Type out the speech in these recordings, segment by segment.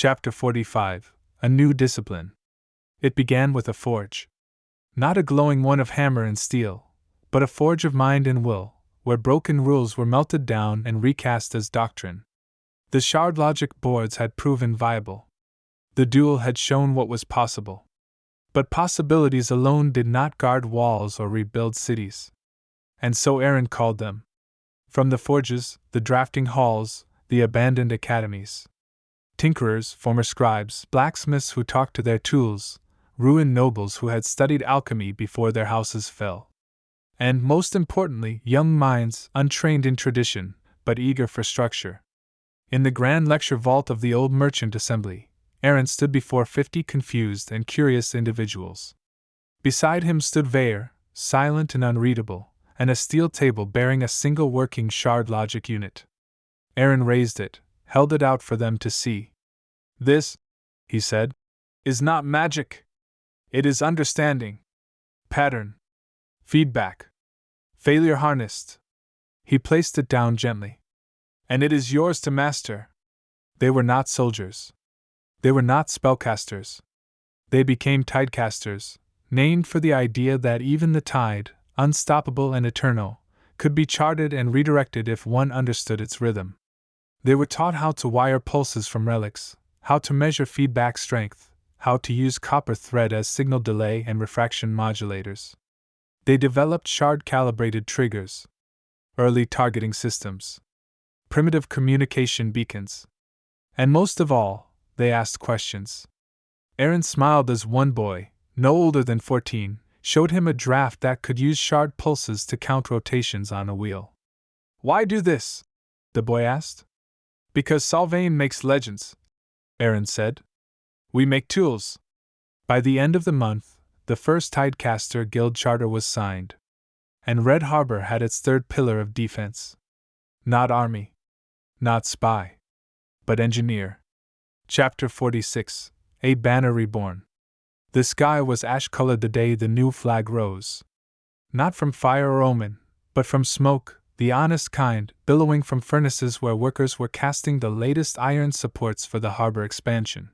Chapter 45 A New Discipline. It began with a forge. Not a glowing one of hammer and steel, but a forge of mind and will, where broken rules were melted down and recast as doctrine. The shard logic boards had proven viable. The duel had shown what was possible. But possibilities alone did not guard walls or rebuild cities. And so Aerin called them. From the forges, the drafting halls, the abandoned academies. Tinkerers, former scribes, blacksmiths who talked to their tools, ruined nobles who had studied alchemy before their houses fell. And, most importantly, young minds, untrained in tradition, but eager for structure. In the grand lecture vault of the old merchant assembly, Aerin stood before 50 confused and curious individuals. Beside him stood Veyr, silent and unreadable, and a steel table bearing a single working shard logic unit. Aerin raised it, held it out for them to see. "This," he said, "is not magic. It is understanding. Pattern. Feedback. Failure harnessed." He placed it down gently. "And it is yours to master." They were not soldiers. They were not spellcasters. They became tidecasters, named for the idea that even the tide, unstoppable and eternal, could be charted and redirected if one understood its rhythm. They were taught how to wire pulses from relics, how to measure feedback strength, how to use copper thread as signal delay and refraction modulators. They developed shard-calibrated triggers, early targeting systems, primitive communication beacons. And most of all, they asked questions. Aerin smiled as one boy, no older than 14, showed him a draft that could use shard pulses to count rotations on a wheel. "Why do this?" the boy asked. "Because Sylvain makes legends," Aerin said. "We make tools." By the end of the month, the first Tidecaster Guild charter was signed. And Red Harbor had its third pillar of defense. Not army. Not spy. But engineer. Chapter 46 A Banner Reborn. The sky was ash-colored the day the new flag rose. Not from fire or omen, but from smoke, the honest kind, billowing from furnaces where workers were casting the latest iron supports for the harbor expansion.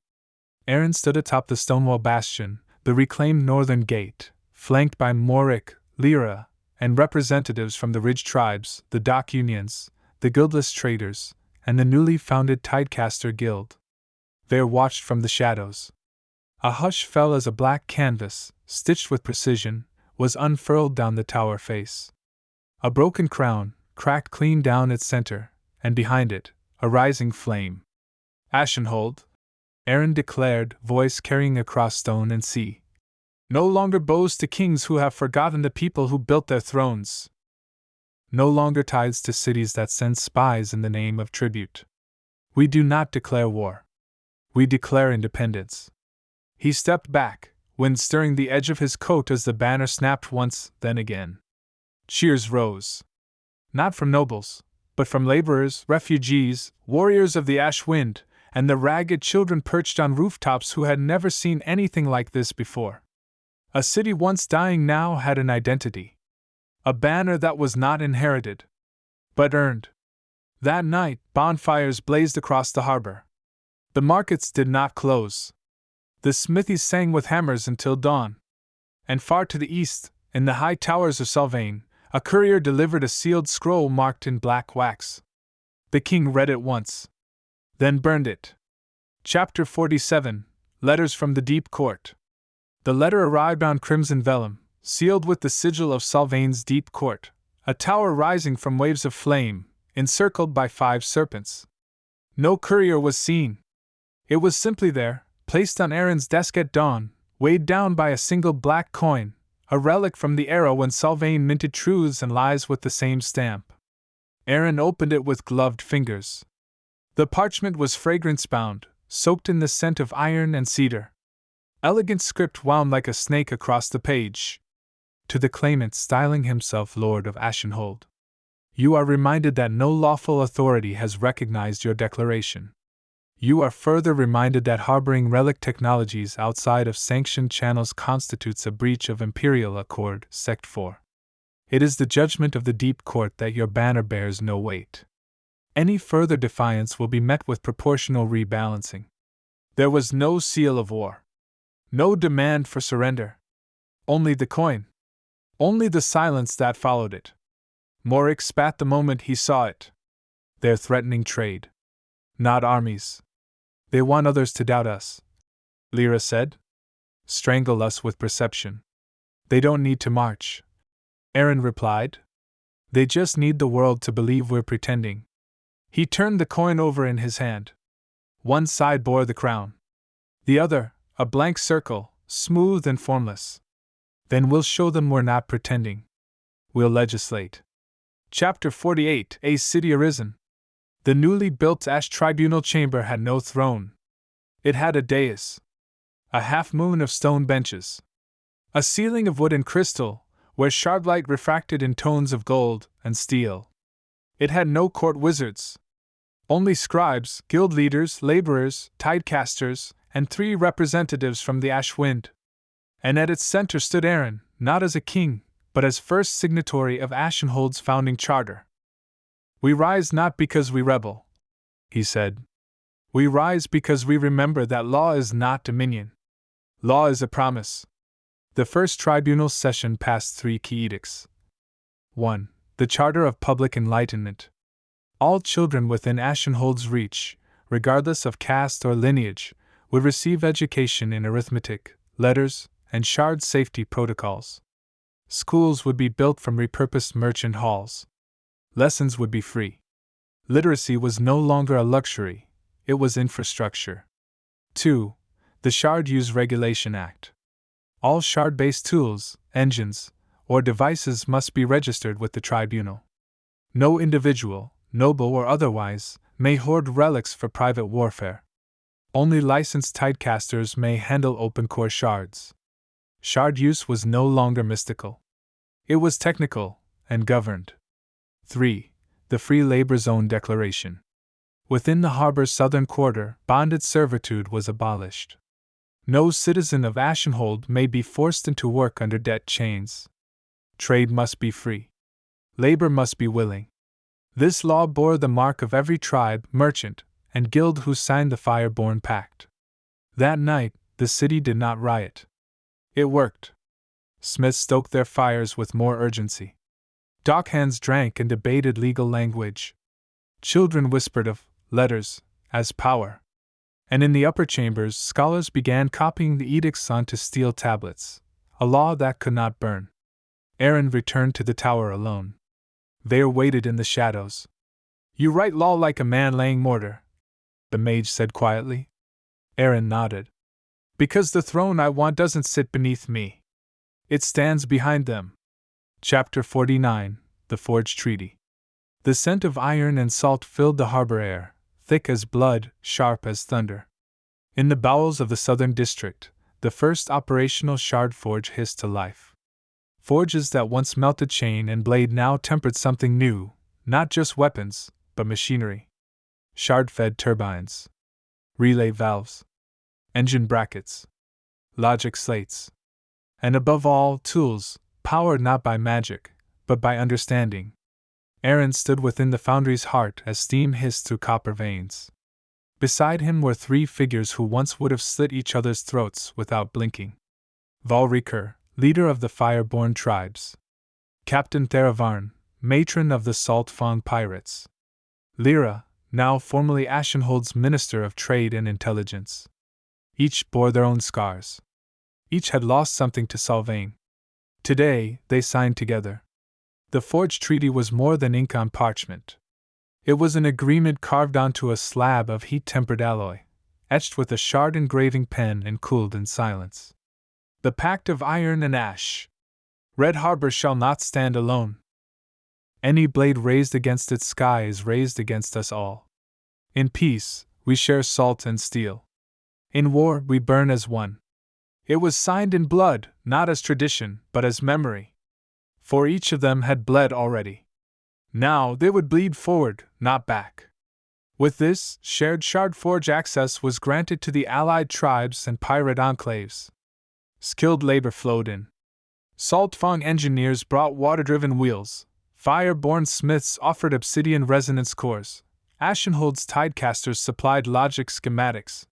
Aerin stood atop the Stonewall Bastion, the reclaimed northern gate, flanked by Morik, Lyra, and representatives from the Ridge tribes, the dock unions, the guildless traders, and the newly founded Tidecaster Guild. Veyr watched from the shadows. A hush fell as a black canvas, stitched with precision, was unfurled down the tower face. A broken crown, cracked clean down its center, and behind it, a rising flame. "Ashenhold," Aerin declared, voice carrying across stone and sea. "No longer bows to kings who have forgotten the people who built their thrones. No longer tithes to cities that send spies in the name of tribute. We do not declare war. We declare independence." He stepped back, wind stirring the edge of his coat as the banner snapped once, then again. Cheers rose. Not from nobles, but from laborers, refugees, warriors of the ash wind, and the ragged children perched on rooftops who had never seen anything like this before. A city once dying now had an identity. A banner that was not inherited, but earned. That night, bonfires blazed across the harbor. The markets did not close. The smithies sang with hammers until dawn. And far to the east, in the high towers of Sylvain, a courier delivered a sealed scroll marked in black wax. The king read it once, then burned it. Chapter 47 Letters from the Deep Court. The letter arrived on crimson vellum, sealed with the sigil of Sylvain's deep court, a tower rising from waves of flame, encircled by 5 serpents. No courier was seen. It was simply there, placed on Aerin's desk at dawn, weighed down by a single black coin, a relic from the era when Sylvain minted truths and lies with the same stamp. Aerin opened it with gloved fingers. The parchment was fragrance-bound, soaked in the scent of iron and cedar. Elegant script wound like a snake across the page. To the claimant styling himself Lord of Ashenhold. You are reminded that no lawful authority has recognized your declaration. You are further reminded that harboring relic technologies outside of sanctioned channels constitutes a breach of Imperial Accord, Sect 4. It is the judgment of the Deep Court that your banner bears no weight. Any further defiance will be met with proportional rebalancing. There was no seal of war. No demand for surrender. Only the coin. Only the silence that followed it. Morik spat the moment he saw it. They're threatening trade. Not armies. They want others to doubt us, Lyra said. Strangle us with perception. They don't need to march, Aerin replied. They just need the world to believe we're pretending. He turned the coin over in his hand. One side bore the crown. The other, a blank circle, smooth and formless. Then we'll show them we're not pretending. We'll legislate. Chapter 48: A City Arisen. The newly built Ash Tribunal chamber had no throne. It had a dais. A half-moon of stone benches. A ceiling of wood and crystal, where shardlight refracted in tones of gold and steel. It had no court wizards. Only scribes, guild leaders, laborers, tidecasters, and 3 representatives from the Ash Wind. And at its center stood Aerin, not as a king, but as first signatory of Ashenhold's founding charter. We rise not because we rebel, he said. We rise because we remember that law is not dominion. Law is a promise. The first tribunal session passed 3 key edicts. 1. The Charter of Public Enlightenment. All children within Ashenhold's reach, regardless of caste or lineage, would receive education in arithmetic, letters, and shard safety protocols. Schools would be built from repurposed merchant halls. Lessons would be free. Literacy was no longer a luxury, it was infrastructure. 2. The Shard Use Regulation Act. All shard-based tools, engines, or devices must be registered with the tribunal. No individual, noble or otherwise, may hoard relics for private warfare. Only licensed tidecasters may handle open-core shards. Shard use was no longer mystical. It was technical and governed. 3. The Free Labor Zone Declaration. Within the harbor's southern quarter, bonded servitude was abolished. No citizen of Ashenhold may be forced into work under debt chains. Trade must be free. Labor must be willing. This law bore the mark of every tribe, merchant, and guild who signed the Fireborn Pact. That night, the city did not riot. It worked. Smiths stoked their fires with more urgency. Dockhands drank and debated legal language. Children whispered of letters as power. And in the upper chambers, scholars began copying the edicts onto steel tablets, a law that could not burn. Aerin returned to the tower alone. Vare waited in the shadows. You write law like a man laying mortar, the mage said quietly. Aerin nodded. Because the throne I want doesn't sit beneath me. It stands behind them. Chapter 49: The Forged Treaty. The scent of iron and salt filled the harbor air, thick as blood, sharp as thunder. In the bowels of the southern district, the first operational shard forge hissed to life. Forges that once melted chain and blade now tempered something new, not just weapons, but machinery. Shard-fed turbines. Relay valves. Engine brackets. Logic slates. And above all, tools, powered not by magic, but by understanding. Aerin stood within the foundry's heart as steam hissed through copper veins. Beside him were 3 figures who once would have slit each other's throats without blinking. Valriker, leader of the Fireborn tribes. Captain Theravarn, matron of the Salt Fang pirates. Lyra, now formerly Ashenhold's Minister of Trade and Intelligence. Each bore their own scars. Each had lost something to Sylvain. Today, they signed together. The forged treaty was more than ink on parchment. It was an agreement carved onto a slab of heat-tempered alloy, etched with a shard engraving pen and cooled in silence. The Pact of Iron and Ash. Red Harbor shall not stand alone. Any blade raised against its sky is raised against us all. In peace, we share salt and steel. In war, we burn as one. It was signed in blood, not as tradition, but as memory. For each of them had bled already. Now they would bleed forward, not back. With this, shared Shardforge access was granted to the allied tribes and pirate enclaves. Skilled labor flowed in. Saltfang engineers brought water-driven wheels. Fireborn smiths offered obsidian resonance cores. Ashenhold's tidecasters supplied logic schematics.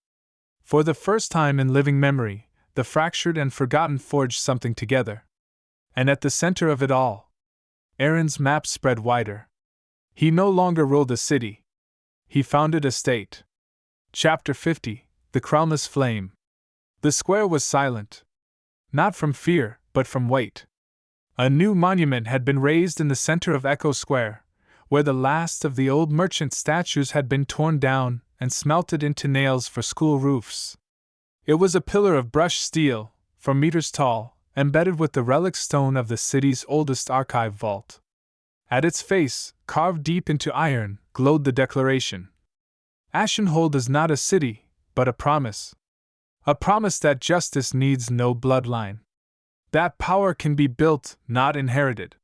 For the first time in living memory, the fractured and forgotten forged something together. And at the center of it all, Aerin's map spread wider. He no longer ruled a city. He founded a state. Chapter 50, The Crownless Flame. The square was silent. Not from fear, but from weight. A new monument had been raised in the center of Echo Square, where the last of the old merchant statues had been torn down and smelted into nails for school roofs. It was a pillar of brushed steel, 4 meters tall, embedded with the relic stone of the city's oldest archive vault. At its face, carved deep into iron, glowed the declaration. Ashenhold is not a city, but a promise. A promise that justice needs no bloodline. That power can be built, not inherited.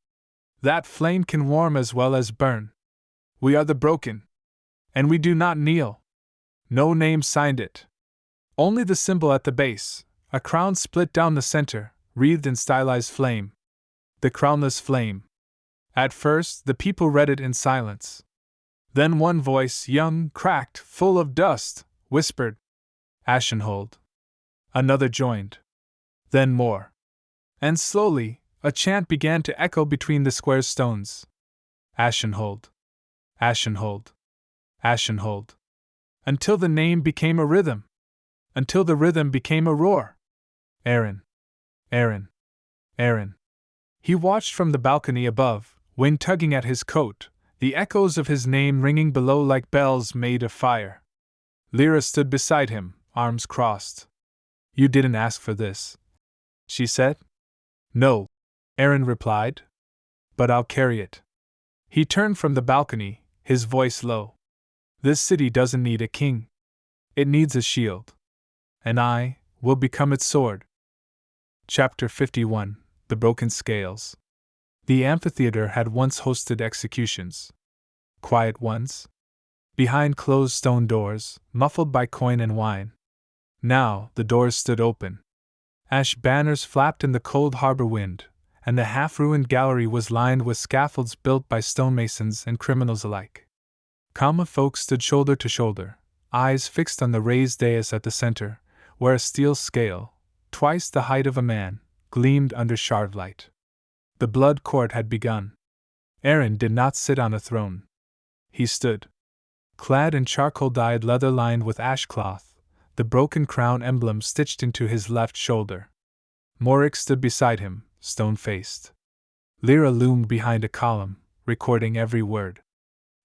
That flame can warm as well as burn. We are the broken. And we do not kneel. No name signed it. Only the symbol at the base, a crown split down the center, wreathed in stylized flame. The Crownless Flame. At first, the people read it in silence. Then one voice, young, cracked, full of dust, whispered, Ashenhold. Another joined. Then more. And slowly, a chant began to echo between the square's stones. Ashenhold. Ashenhold. Ashenhold. Until the name became a rhythm. Until the rhythm became a roar. Aerin. Aerin. Aerin. He watched from the balcony above, wind tugging at his coat, the echoes of his name ringing below like bells made of fire. Lyra stood beside him, arms crossed. You didn't ask for this, she said. No, Aerin replied. But I'll carry it. He turned from the balcony, his voice low. This city doesn't need a king. It needs a shield. And I will become its sword. Chapter 51, The Broken Scales. The amphitheater had once hosted executions. Quiet ones. Behind closed stone doors, muffled by coin and wine. Now, the doors stood open. Ash banners flapped in the cold harbor wind, and the half-ruined gallery was lined with scaffolds built by stonemasons and criminals alike. Common folk stood shoulder to shoulder, eyes fixed on the raised dais at the center, where a steel scale, twice the height of a man, gleamed under shard light. The blood court had begun. Aerin did not sit on a throne. He stood. Clad in charcoal-dyed leather lined with ash cloth, the broken crown emblem stitched into his left shoulder. Morik stood beside him, stone-faced. Lyra loomed behind a column, recording every word.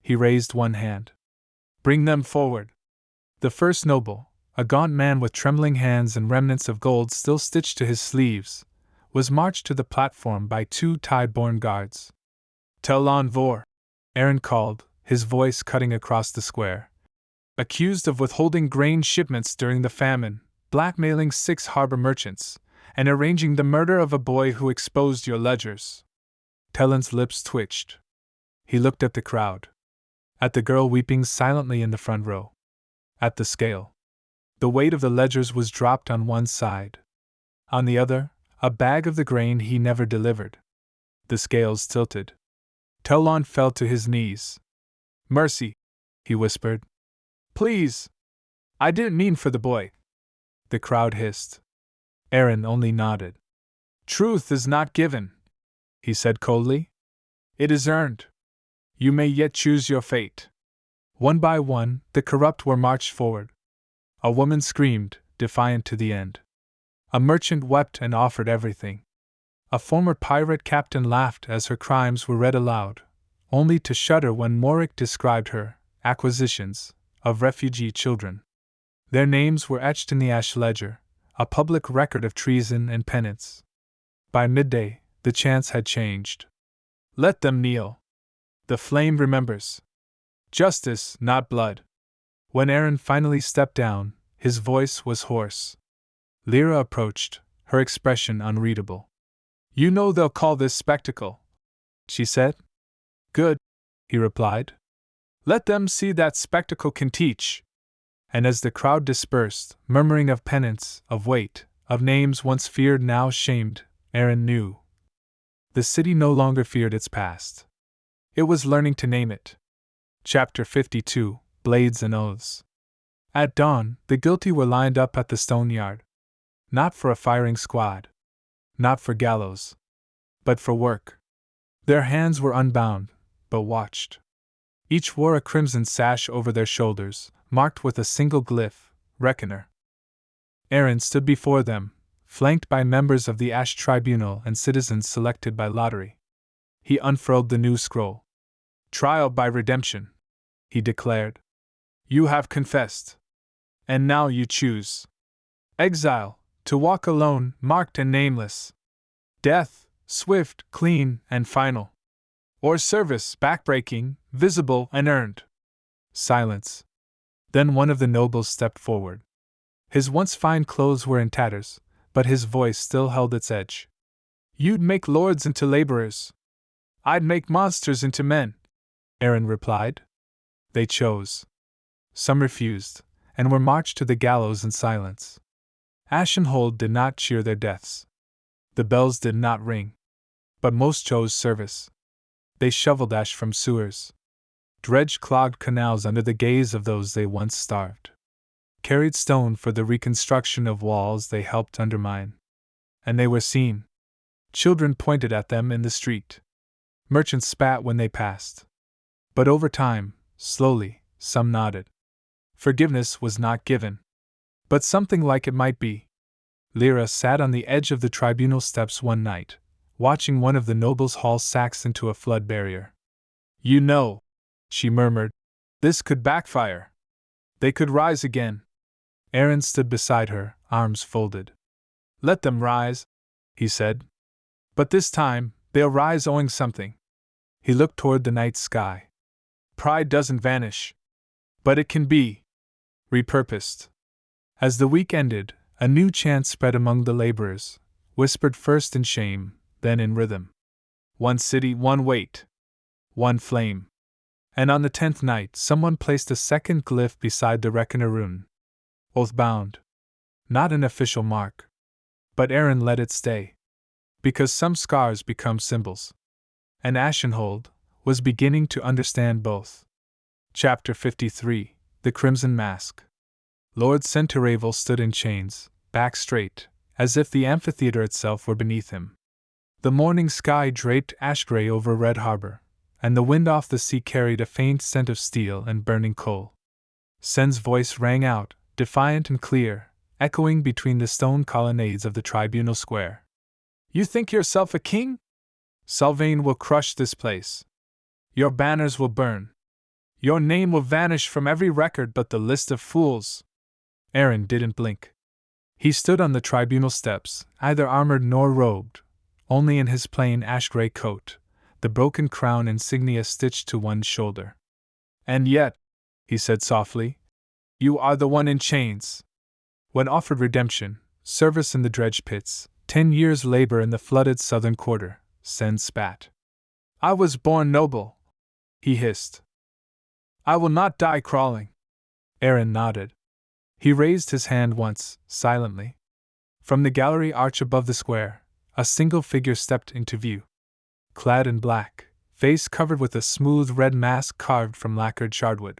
He raised one hand. Bring them forward. The first noble, a gaunt man with trembling hands and remnants of gold still stitched to his sleeves, was marched to the platform by 2 tide-born guards. Telon Vor, Aerin called, his voice cutting across the square. Accused of withholding grain shipments during the famine, blackmailing 6 harbor merchants, and arranging the murder of a boy who exposed your ledgers. Telon's lips twitched. He looked at the crowd. At the girl weeping silently in the front row. At the scale. The weight of the ledgers was dropped on one side. On the other, a bag of the grain he never delivered. The scales tilted. Telon fell to his knees. Mercy, he whispered. Please! I didn't mean for the boy. The crowd hissed. Aerin only nodded. Truth is not given, he said coldly. It is earned. You may yet choose your fate. One by one, the corrupt were marched forward. A woman screamed, defiant to the end. A merchant wept and offered everything. A former pirate captain laughed as her crimes were read aloud, only to shudder when Morik described her acquisitions of refugee children. Their names were etched in the ash ledger, a public record of treason and penance. By midday, the chants had changed. Let them kneel. The flame remembers. Justice, not blood. When Aerin finally stepped down, his voice was hoarse. Lyra approached, her expression unreadable. You know they'll call this spectacle, she said. Good, he replied. Let them see that spectacle can teach. And as the crowd dispersed, murmuring of penance, of weight, of names once feared now shamed, Aerin knew. The city no longer feared its past. It was learning to name it. Chapter 52, Blades and Oaths. At dawn, the guilty were lined up at the stone yard. Not for a firing squad. Not for gallows. But for work. Their hands were unbound, but watched. Each wore a crimson sash over their shoulders, marked with a single glyph, Reckoner. Aerin stood before them, flanked by members of the Ash Tribunal and citizens selected by lottery. He unfurled the new scroll. Trial by redemption, he declared. You have confessed. And now you choose. Exile, to walk alone, marked and nameless. Death, swift, clean, and final. Or service, backbreaking, visible and earned. Silence. Then one of the nobles stepped forward. His once fine clothes were in tatters, but his voice still held its edge. You'd make lords into laborers. I'd make monsters into men, Aerin replied. They chose. Some refused, and were marched to the gallows in silence. Ashenhold did not cheer their deaths. The bells did not ring. But most chose service. They shoveled ash from sewers, dredged clogged canals under the gaze of those they once starved, carried stone for the reconstruction of walls they helped undermine. And they were seen. Children pointed at them in the street. Merchants spat when they passed. But over time, slowly, some nodded. Forgiveness was not given. But something like it might be. Lyra sat on the edge of the tribunal steps one night, watching one of the nobles haul sacks into a flood barrier. You know, she murmured, this could backfire. They could rise again. Aerin stood beside her, arms folded. Let them rise, he said. But this time, they'll rise owing something. He looked toward the night sky. Pride doesn't vanish. But it can be repurposed. As the week ended, a new chant spread among the laborers, whispered first in shame, then in rhythm. One city, one weight. One flame. And on the 10th night, someone placed a second glyph beside the Reckoner rune. Oath-bound. Not an official mark. But Aerin let it stay. Because some scars become symbols. And Ashenhold was beginning to understand both. Chapter 53, The Crimson Mask. Lord Centuravel stood in chains, back straight, as if the amphitheater itself were beneath him. The morning sky draped ash-gray over Red Harbor, and the wind off the sea carried a faint scent of steel and burning coal. Sen's voice rang out, defiant and clear, echoing between the stone colonnades of the tribunal square. You think yourself a king? Sylvain will crush this place. Your banners will burn. Your name will vanish from every record but the list of fools. Aerin didn't blink. He stood on the tribunal steps, neither armored nor robed, only in his plain ash-gray coat, the broken crown insignia stitched to one shoulder. And yet, he said softly, you are the one in chains. When offered redemption, service in the dredge pits, 10 years' labor in the flooded southern quarter, Sen spat. I was born noble, he hissed. I will not die crawling. Aerin nodded. He raised his hand once, silently. From the gallery arch above the square, a single figure stepped into view. Clad in black, face covered with a smooth red mask carved from lacquered shardwood.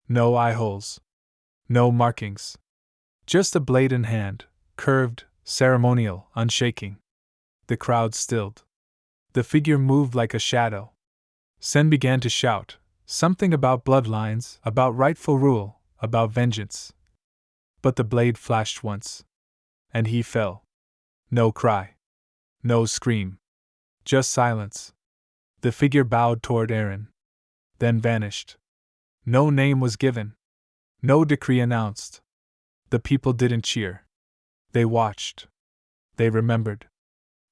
No eye holes. No markings. Just a blade in hand, curved, ceremonial, unshaking. The crowd stilled. The figure moved like a shadow. Sen began to shout, something about bloodlines, about rightful rule, about vengeance. But the blade flashed once. And he fell. No cry. No scream. Just silence. The figure bowed toward Aerin. Then vanished. No name was given. No decree announced. The people didn't cheer. They watched. They remembered.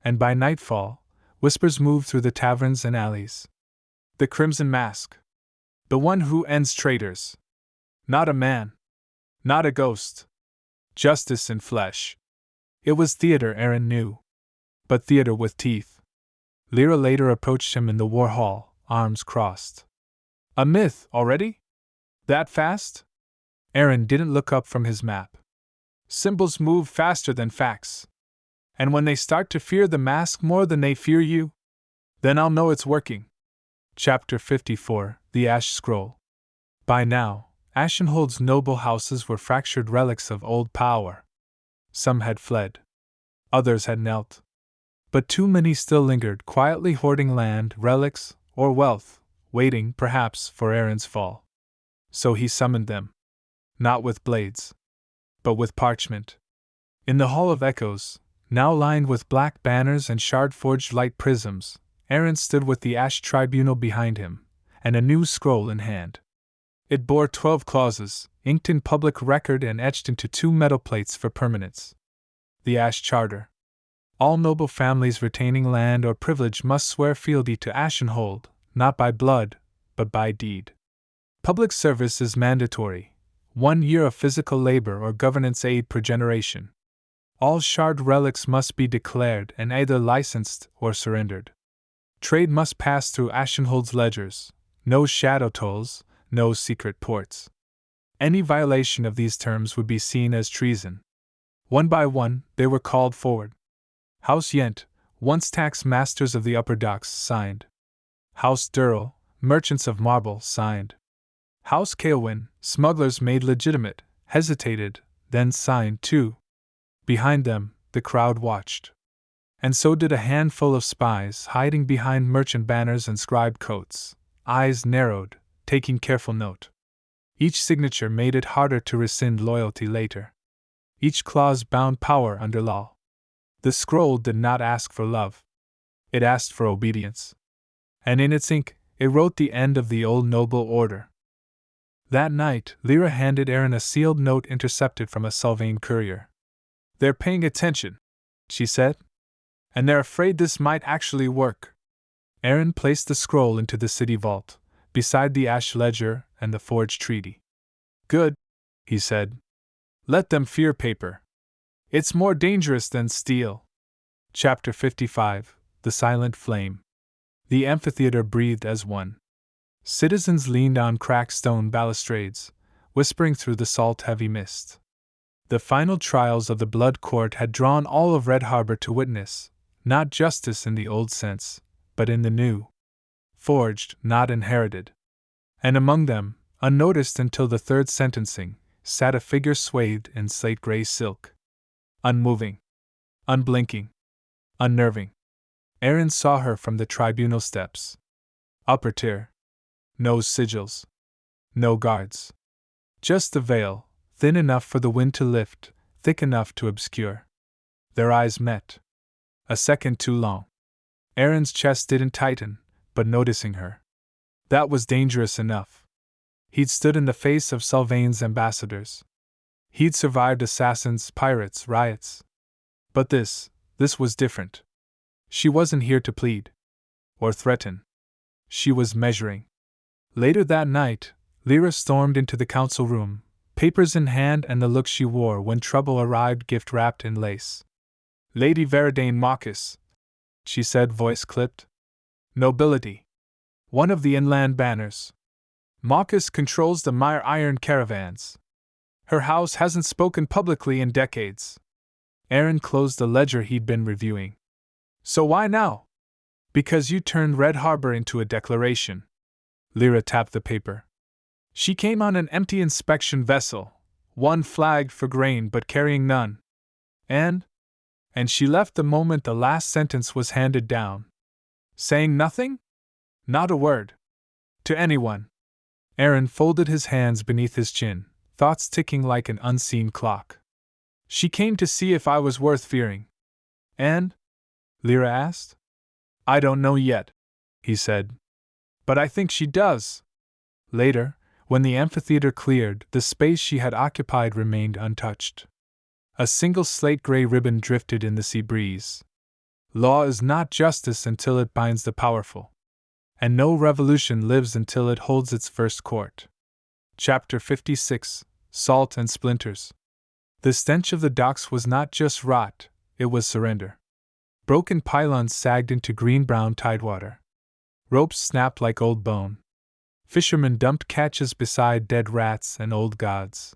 And by nightfall, whispers moved through the taverns and alleys. The Crimson Mask. The one who ends traitors. Not a man. Not a ghost. Justice in flesh. It was theater, Aerin knew. But theater with teeth. Lyra later approached him in the war hall, arms crossed. A myth, already? That fast? Aerin didn't look up from his map. Symbols move faster than facts. And when they start to fear the mask more than they fear you, then I'll know it's working. Chapter 54, The Ash Scroll. By now, Ashenhold's noble houses were fractured relics of old power. Some had fled. Others had knelt. But too many still lingered, quietly hoarding land, relics, or wealth, waiting, perhaps, for Aerin's fall. So he summoned them. Not with blades, but with parchment. In the Hall of Echoes, now lined with black banners and shard-forged light prisms, Aerin stood with the Ash Tribunal behind him, and a new scroll in hand. It bore 12 clauses, inked in public record and etched into 2 metal plates for permanence. The Ash Charter. All noble families retaining land or privilege must swear fealty to Ashenhold, not by blood, but by deed. Public service is mandatory, 1 year of physical labor or governance aid per generation. All shard relics must be declared and either licensed or surrendered. Trade must pass through Ashenhold's ledgers, no shadow tolls, no secret ports. Any violation of these terms would be seen as treason. One by one, they were called forward. House Yent, once tax masters of the upper docks, signed. House Durrell, merchants of marble, signed. House Kaelwyn, smugglers made legitimate, hesitated, then signed too. Behind them, the crowd watched. And so did a handful of spies hiding behind merchant banners and scribe coats, eyes narrowed, taking careful note. Each signature made it harder to rescind loyalty later. Each clause bound power under law. The scroll did not ask for love. It asked for obedience. And in its ink, it wrote the end of the old noble order. That night, Lyra handed Aerin a sealed note intercepted from a Sylvain courier. "They're paying attention," she said. "And they're afraid this might actually work." Aerin placed the scroll into the city vault, beside the ash ledger and the forged treaty. "Good," he said. "Let them fear paper. It's more dangerous than steel." Chapter 55, The Silent Flame. The amphitheater breathed as one. Citizens leaned on cracked stone balustrades, whispering through the salt-heavy mist. The final trials of the Blood Court had drawn all of Red Harbor to witness, not justice in the old sense, but in the new. Forged, not inherited. And among them, unnoticed until the third sentencing, sat a figure swathed in slate-gray silk. Unmoving. Unblinking. Unnerving. Aerin saw her from the tribunal steps. Upper tier. No sigils. No guards. Just the veil, thin enough for the wind to lift, thick enough to obscure. Their eyes met. A second too long. Aerin's chest didn't tighten, but noticing her. That was dangerous enough. He'd stood in the face of Sylvain's ambassadors. He'd survived assassins, pirates, riots. But this was different. She wasn't here to plead. Or threaten. She was measuring. Later that night, Lyra stormed into the council room, papers in hand and the look she wore when trouble arrived, gift wrapped in lace. "Lady Veridane Marcus," she said, voice clipped. "Nobility. One of the inland banners. Marcus controls the Mire Iron caravans. Her house hasn't spoken publicly in decades." Aerin closed the ledger he'd been reviewing. "So why now?" "Because you turned Red Harbor into a declaration." Lyra tapped the paper. "She came on an empty inspection vessel, one flagged for grain but carrying none. And she left the moment the last sentence was handed down. Saying nothing? Not a word. To anyone." Aerin folded his hands beneath his chin, thoughts ticking like an unseen clock. "She came to see if I was worth fearing." "And?" Lyra asked. "I don't know yet," he said. "But I think she does." Later, when the amphitheater cleared, the space she had occupied remained untouched. A single slate-gray ribbon drifted in the sea breeze. Law is not justice until it binds the powerful. And no revolution lives until it holds its first court. Chapter 56, Salt and Splinters. The stench of the docks was not just rot, it was surrender. Broken pylons sagged into green-brown tidewater. Ropes snapped like old bone. Fishermen dumped catches beside dead rats and old gods.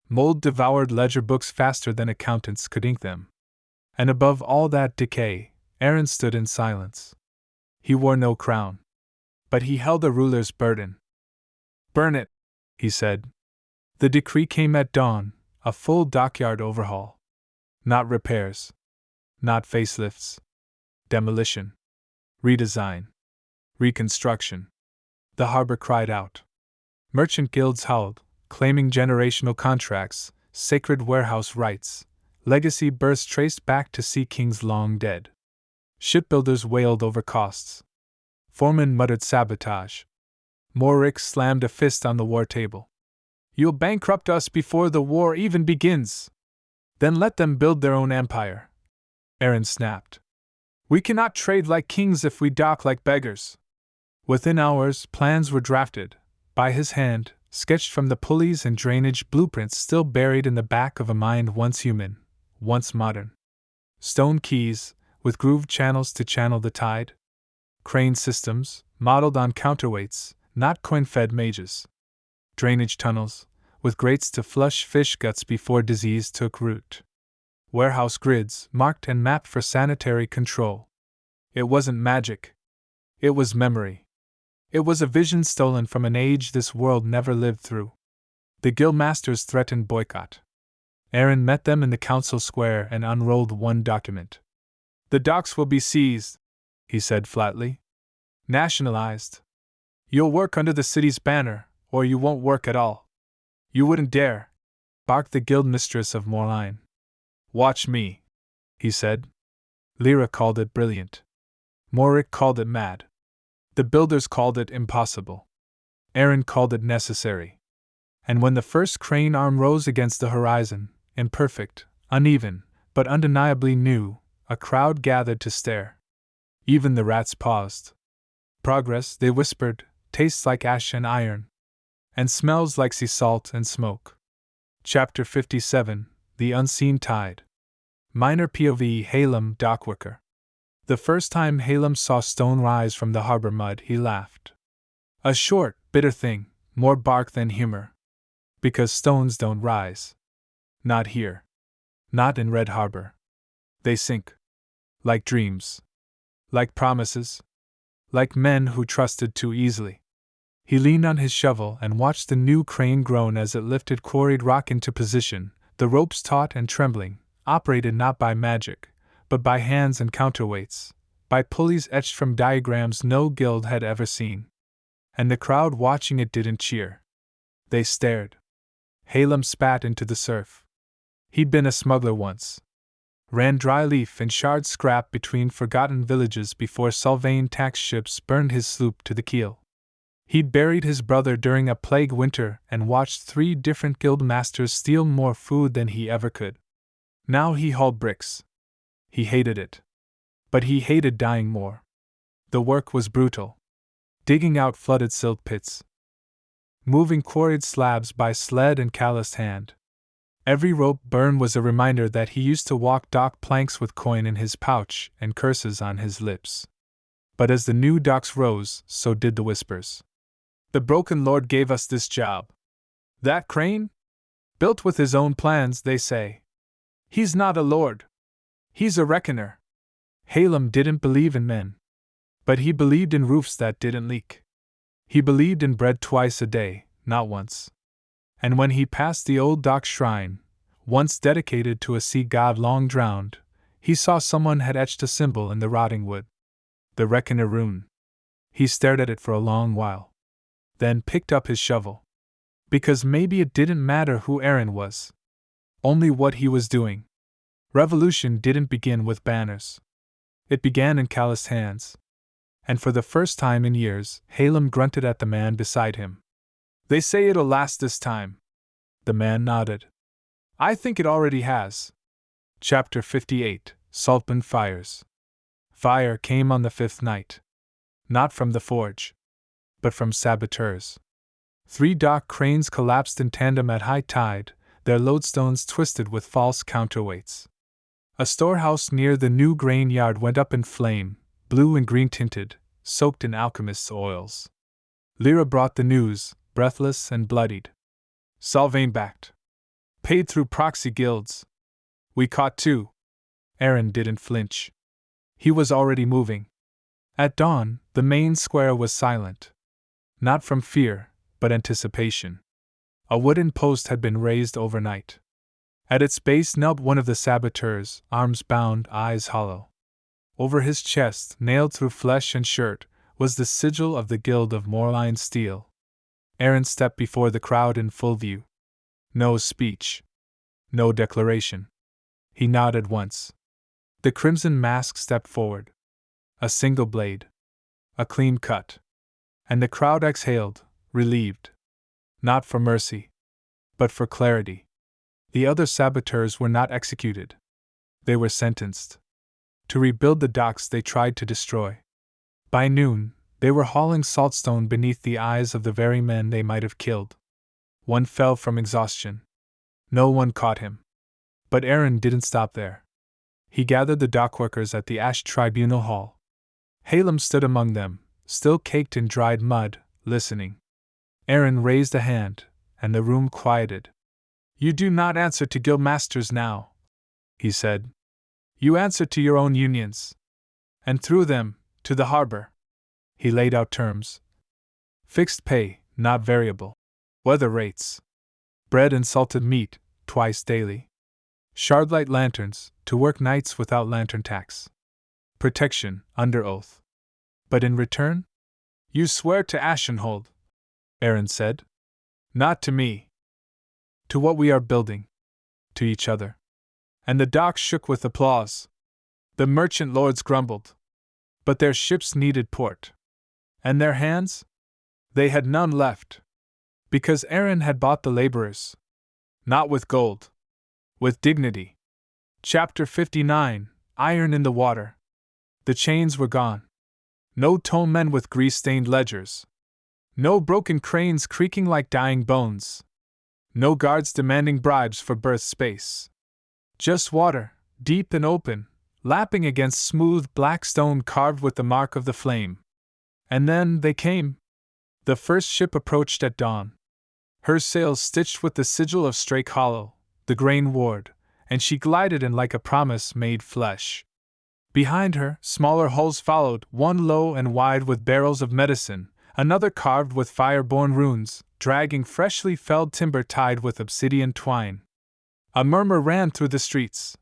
Mold devoured ledger books faster than accountants could ink them. And above all that decay, Aerin stood in silence. He wore no crown. But he held a ruler's burden. "Burn it," he said. The decree came at dawn, a full dockyard overhaul. Not repairs. Not facelifts. Demolition. Redesign. Reconstruction. The harbor cried out. Merchant guilds howled, claiming generational contracts, sacred warehouse rights, legacy births traced back to sea kings long dead. Shipbuilders wailed over costs. Foremen muttered sabotage. Morik slammed a fist on the war table. You'll bankrupt us before the war even begins. Then let them build their own empire. Aerin snapped. We cannot trade like kings if we dock like beggars. Within hours, plans were drafted, by his hand, sketched from the pulleys and drainage blueprints still buried in the back of a mind once human, once modern. Stone quays, with grooved channels to channel the tide. Crane systems, modeled on counterweights, not coin-fed mages. Drainage tunnels, with grates to flush fish guts before disease took root. Warehouse grids, marked and mapped for sanitary control. It wasn't magic. It was memory. It was a vision stolen from an age this world never lived through. The guildmasters threatened boycott. Aerin met them in the council square and unrolled one document. The docks will be seized, he said flatly. Nationalized. You'll work under the city's banner, or you won't work at all. You wouldn't dare, barked the guildmistress of Morline. Watch me, he said. Lyra called it brilliant. Morik called it mad. The builders called it impossible. Aerin called it necessary. And when the first crane arm rose against the horizon, imperfect, uneven, but undeniably new, a crowd gathered to stare. Even the rats paused. Progress, they whispered, tastes like ash and iron, and smells like sea salt and smoke. Chapter 57, The Unseen Tide. Minor POV Halem Dockworker. The first time Halem saw stone rise from the harbor mud, he laughed. A short, bitter thing, more bark than humor. Because stones don't rise. Not here. Not in Red Harbor. They sink. Like dreams. Like promises. Like men who trusted too easily. He leaned on his shovel and watched the new crane groan as it lifted quarried rock into position, the ropes taut and trembling, operated not by magic, but by hands and counterweights, by pulleys etched from diagrams no guild had ever seen. And the crowd watching it didn't cheer. They stared. Halem spat into the surf. He'd been a smuggler once. Ran dry leaf and shard scrap between forgotten villages before Sylvain tax ships burned his sloop to the keel. He'd buried his brother during a plague winter and watched 3 different guild masters steal more food than he ever could. Now he hauled bricks. He hated it. But he hated dying more. The work was brutal. Digging out flooded silt pits. Moving quarried slabs by sled and calloused hand. Every rope burn was a reminder that he used to walk dock planks with coin in his pouch and curses on his lips. But as the new docks rose, so did the whispers. The broken lord gave us this job. That crane? Built with his own plans, they say. He's not a lord. He's a reckoner. Halem didn't believe in men. But he believed in roofs that didn't leak. He believed in bread twice a day, not once. And when he passed the old dock shrine, once dedicated to a sea god long drowned, he saw someone had etched a symbol in the rotting wood. The Reckoner rune. He stared at it for a long while. Then picked up his shovel. Because maybe it didn't matter who Aerin was. Only what he was doing. Revolution didn't begin with banners. It began in calloused hands. And for the first time in years, Halem grunted at the man beside him. They say it'll last this time. The man nodded. I think it already has. Chapter 58, Saltburn Fires. Fire came on the 5th night. Not from the forge. But from saboteurs. 3 dock cranes collapsed in tandem at high tide, their loadstones twisted with false counterweights. A storehouse near the new grain yard went up in flame, blue and green tinted, soaked in alchemist's oils. Lyra brought the news, breathless and bloodied. Sylvain backed. Paid through proxy guilds. We caught 2. Aerin didn't flinch. He was already moving. At dawn, the main square was silent. Not from fear, but anticipation. A wooden post had been raised overnight. At its base knelt one of the saboteurs, arms bound, eyes hollow. Over his chest, nailed through flesh and shirt, was the sigil of the Guild of Moorline Steel. Aerin stepped before the crowd in full view. No speech. No declaration. He nodded once. The crimson mask stepped forward. A single blade. A clean cut. And the crowd exhaled, relieved. Not for mercy, but for clarity. The other saboteurs were not executed. They were sentenced to rebuild the docks they tried to destroy. By noon, they were hauling saltstone beneath the eyes of the very men they might have killed. One fell from exhaustion. No one caught him. But Aerin didn't stop there. He gathered the dockworkers at the Ash Tribunal Hall. Halem stood among them, still caked in dried mud, listening. Aerin raised a hand, and the room quieted. "You do not answer to guildmasters now," he said. "You answer to your own unions. And through them, to the harbor." He laid out terms. Fixed pay, not variable. Weather rates. Bread and salted meat, twice daily. Shardlight lanterns, to work nights without lantern tax. Protection, under oath. But in return? "You swear to Ashenhold," Aerin said. "Not to me. To what we are building. To each other." And the docks shook with applause. The merchant lords grumbled. But their ships needed port. And their hands? They had none left. Because Aerin had bought the laborers. Not with gold. With dignity. Chapter 59, Iron in the Water. The chains were gone. No tome men with grease-stained ledgers. No broken cranes creaking like dying bones. No guards demanding bribes for berth space. Just water, deep and open, lapping against smooth black stone carved with the mark of the flame. And then they came. The first ship approached at dawn. Her sails stitched with the sigil of Strake Hollow, the grain ward, and she glided in like a promise made flesh. Behind her, smaller hulls followed, one low and wide with barrels of medicine, another carved with fire-born runes, dragging freshly felled timber tied with obsidian twine. A murmur ran through the streets.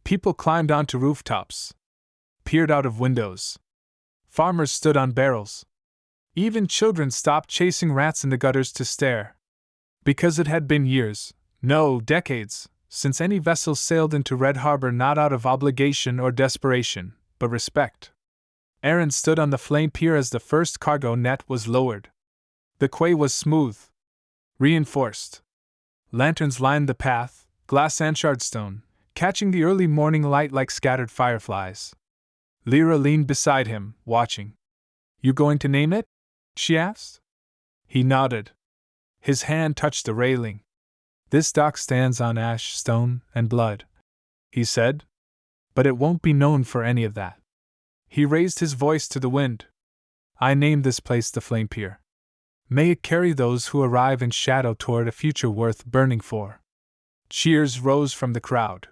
People climbed onto rooftops, peered out of windows. Farmers stood on barrels. Even children stopped chasing rats in the gutters to stare. Because it had been years, no, decades, since any vessel sailed into Red Harbor not out of obligation or desperation, but respect. Aerin stood on the flame pier as the first cargo net was lowered. The quay was smooth, reinforced. Lanterns lined the path, glass and shardstone, catching the early morning light like scattered fireflies. Lyra leaned beside him, watching. "You going to name it?" she asked. He nodded. His hand touched the railing. "This dock stands on ash, stone, and blood," he said. "But it won't be known for any of that." He raised his voice to the wind. "I named this place the Flame Pier. May it carry those who arrive in shadow toward a future worth burning for." Cheers rose from the crowd.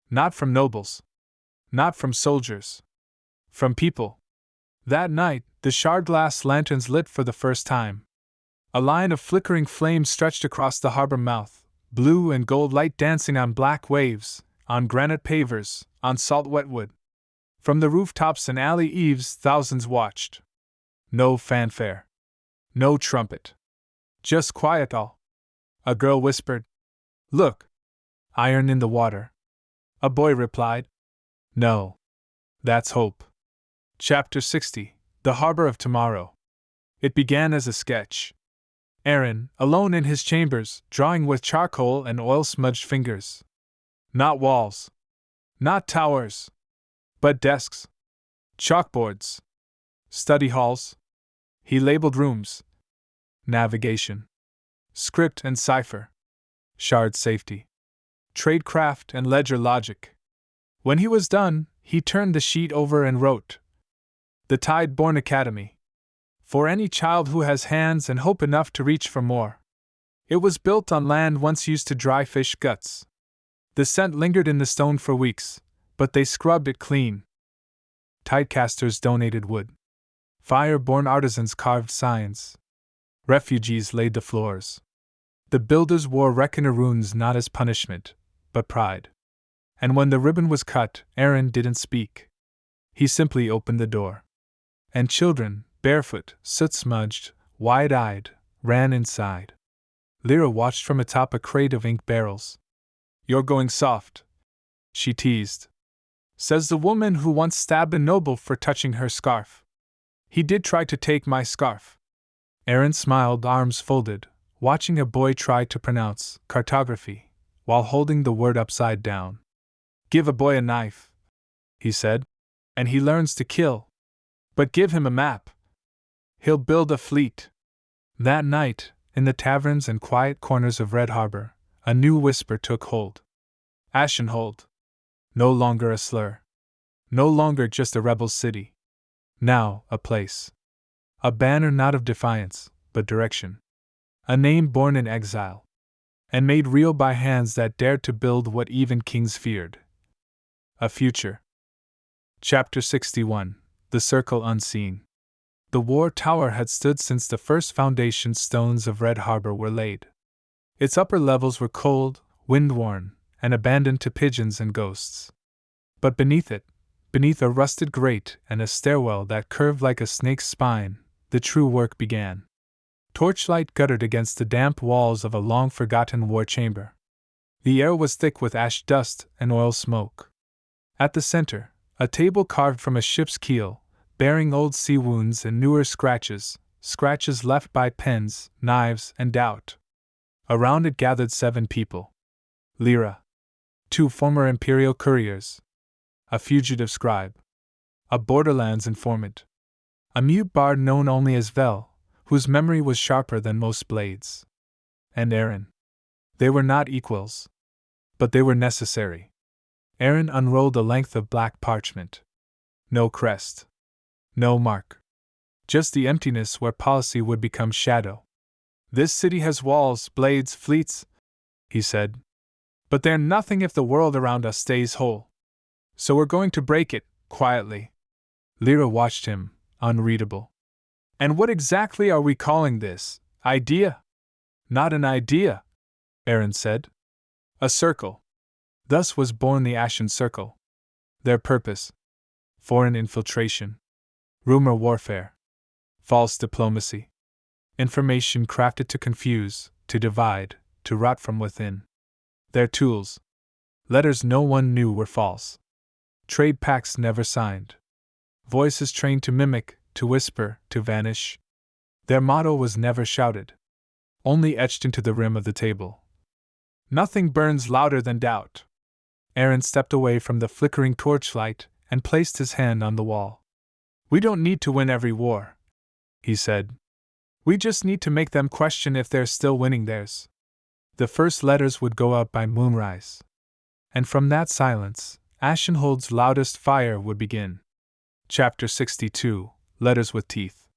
Not from nobles. Not from soldiers. From people. That night, the shard glass lanterns lit for the first time. A line of flickering flames stretched across the harbor mouth, blue and gold light dancing on black waves, on granite pavers, on salt wetwood. From the rooftops and alley eaves, thousands watched. No fanfare. No trumpet. Just quiet all. A girl whispered, "Look! Iron in the water." A boy replied, "No. That's hope." Chapter 60, The Harbor of Tomorrow. It began as a sketch. Aerin, alone in his chambers, drawing with charcoal and oil-smudged fingers. Not walls. Not towers. But desks. Chalkboards. Study halls. He labeled rooms. Navigation. Script and cipher. Shard safety. Tradecraft and ledger logic. When he was done, he turned the sheet over and wrote, "The Tide-Born Academy. For any child who has hands and hope enough to reach for more." It was built on land once used to dry fish guts. The scent lingered in the stone for weeks, but they scrubbed it clean. Tidecasters donated wood. Fire-born artisans carved signs. Refugees laid the floors. The builders wore reckoner runes not as punishment, but pride. And when the ribbon was cut, Aerin didn't speak. He simply opened the door. And children, barefoot, soot-smudged, wide-eyed, ran inside. Lyra watched from atop a crate of ink barrels. "You're going soft," she teased. "Says the woman who once stabbed a noble for touching her scarf. He did try to take my scarf." Aerin smiled, arms folded, watching a boy try to pronounce cartography while holding the word upside down. "Give a boy a knife," he said, "and he learns to kill. But give him a map. He'll build a fleet." That night, in the taverns and quiet corners of Red Harbor, a new whisper took hold. Ashenhold. No longer a slur. No longer just a rebel city. Now, a place. A banner not of defiance, but direction. A name born in exile. And made real by hands that dared to build what even kings feared. A future. Chapter 61. The Circle Unseen. The war tower had stood since the first foundation stones of Red Harbor were laid. Its upper levels were cold, wind-worn, and abandoned to pigeons and ghosts. But beneath it, beneath a rusted grate and a stairwell that curved like a snake's spine, the true work began. Torchlight guttered against the damp walls of a long-forgotten war chamber. The air was thick with ash dust and oil smoke. At the center, a table carved from a ship's keel, bearing old sea wounds and newer scratches left by pens, knives, and doubt. Around it gathered 7 people. Lyra. 2 former imperial couriers. A fugitive scribe. A borderlands informant. A mute bard known only as Vel, whose memory was sharper than most blades. And Aerin. They were not equals. But they were necessary. Aerin unrolled a length of black parchment. No crest. No mark. Just the emptiness where policy would become shadow. "This city has walls, blades, fleets," he said. "But they're nothing if the world around us stays whole. So we're going to break it, quietly." Lyra watched him, unreadable. "And what exactly are we calling this idea?" "Not an idea," Aerin said. "A circle." Thus was born the Ashen Circle. Their purpose: foreign infiltration, rumor warfare, false diplomacy, information crafted to confuse, to divide, to rot from within. Their tools: letters no one knew were false, trade pacts never signed, voices trained to mimic, to whisper, to vanish. Their motto was never shouted, only etched into the rim of the table: "Nothing burns louder than doubt." Aerin stepped away from the flickering torchlight and placed his hand on the wall. "We don't need to win every war," he said. "We just need to make them question if they're still winning theirs." The first letters would go up by moonrise. And from that silence, Ashenhold's loudest fire would begin. Chapter 62. Letters with Teeth.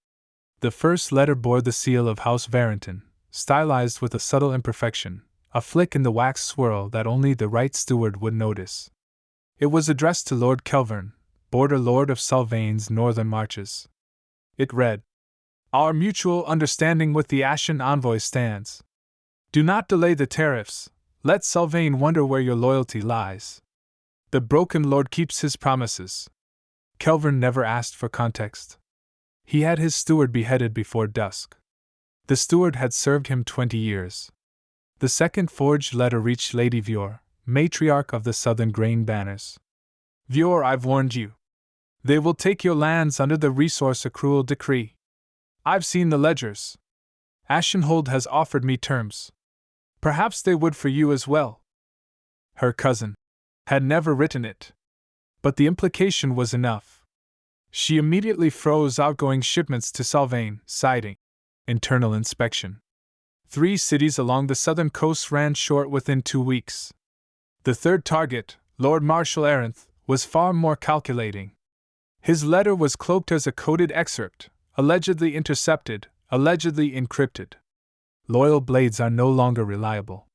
The first letter bore the seal of House Varenton, stylized with a subtle imperfection, a flick in the wax swirl that only the right steward would notice. It was addressed to Lord Kelvern, Border Lord of Sylvain's northern marches. It read: "Our mutual understanding with the Ashen Envoy stands. Do not delay the tariffs, let Sylvain wonder where your loyalty lies. The broken lord keeps his promises." Kelvern never asked for context. He had his steward beheaded before dusk. The steward had served him 20 years. The second forged letter reached Lady Vior, matriarch of the Southern Grain Banners. "Vior, I've warned you. They will take your lands under the resource accrual decree. I've seen the ledgers. Ashenhold has offered me terms. Perhaps they would for you as well." Her cousin had never written it. But the implication was enough. She immediately froze outgoing shipments to Sylvain, citing internal inspection. 3 cities along the southern coast ran short within 2 weeks. The third target, Lord Marshal Arinth, was far more calculating. His letter was cloaked as a coded excerpt, allegedly intercepted, allegedly encrypted. Loyal blades are no longer reliable.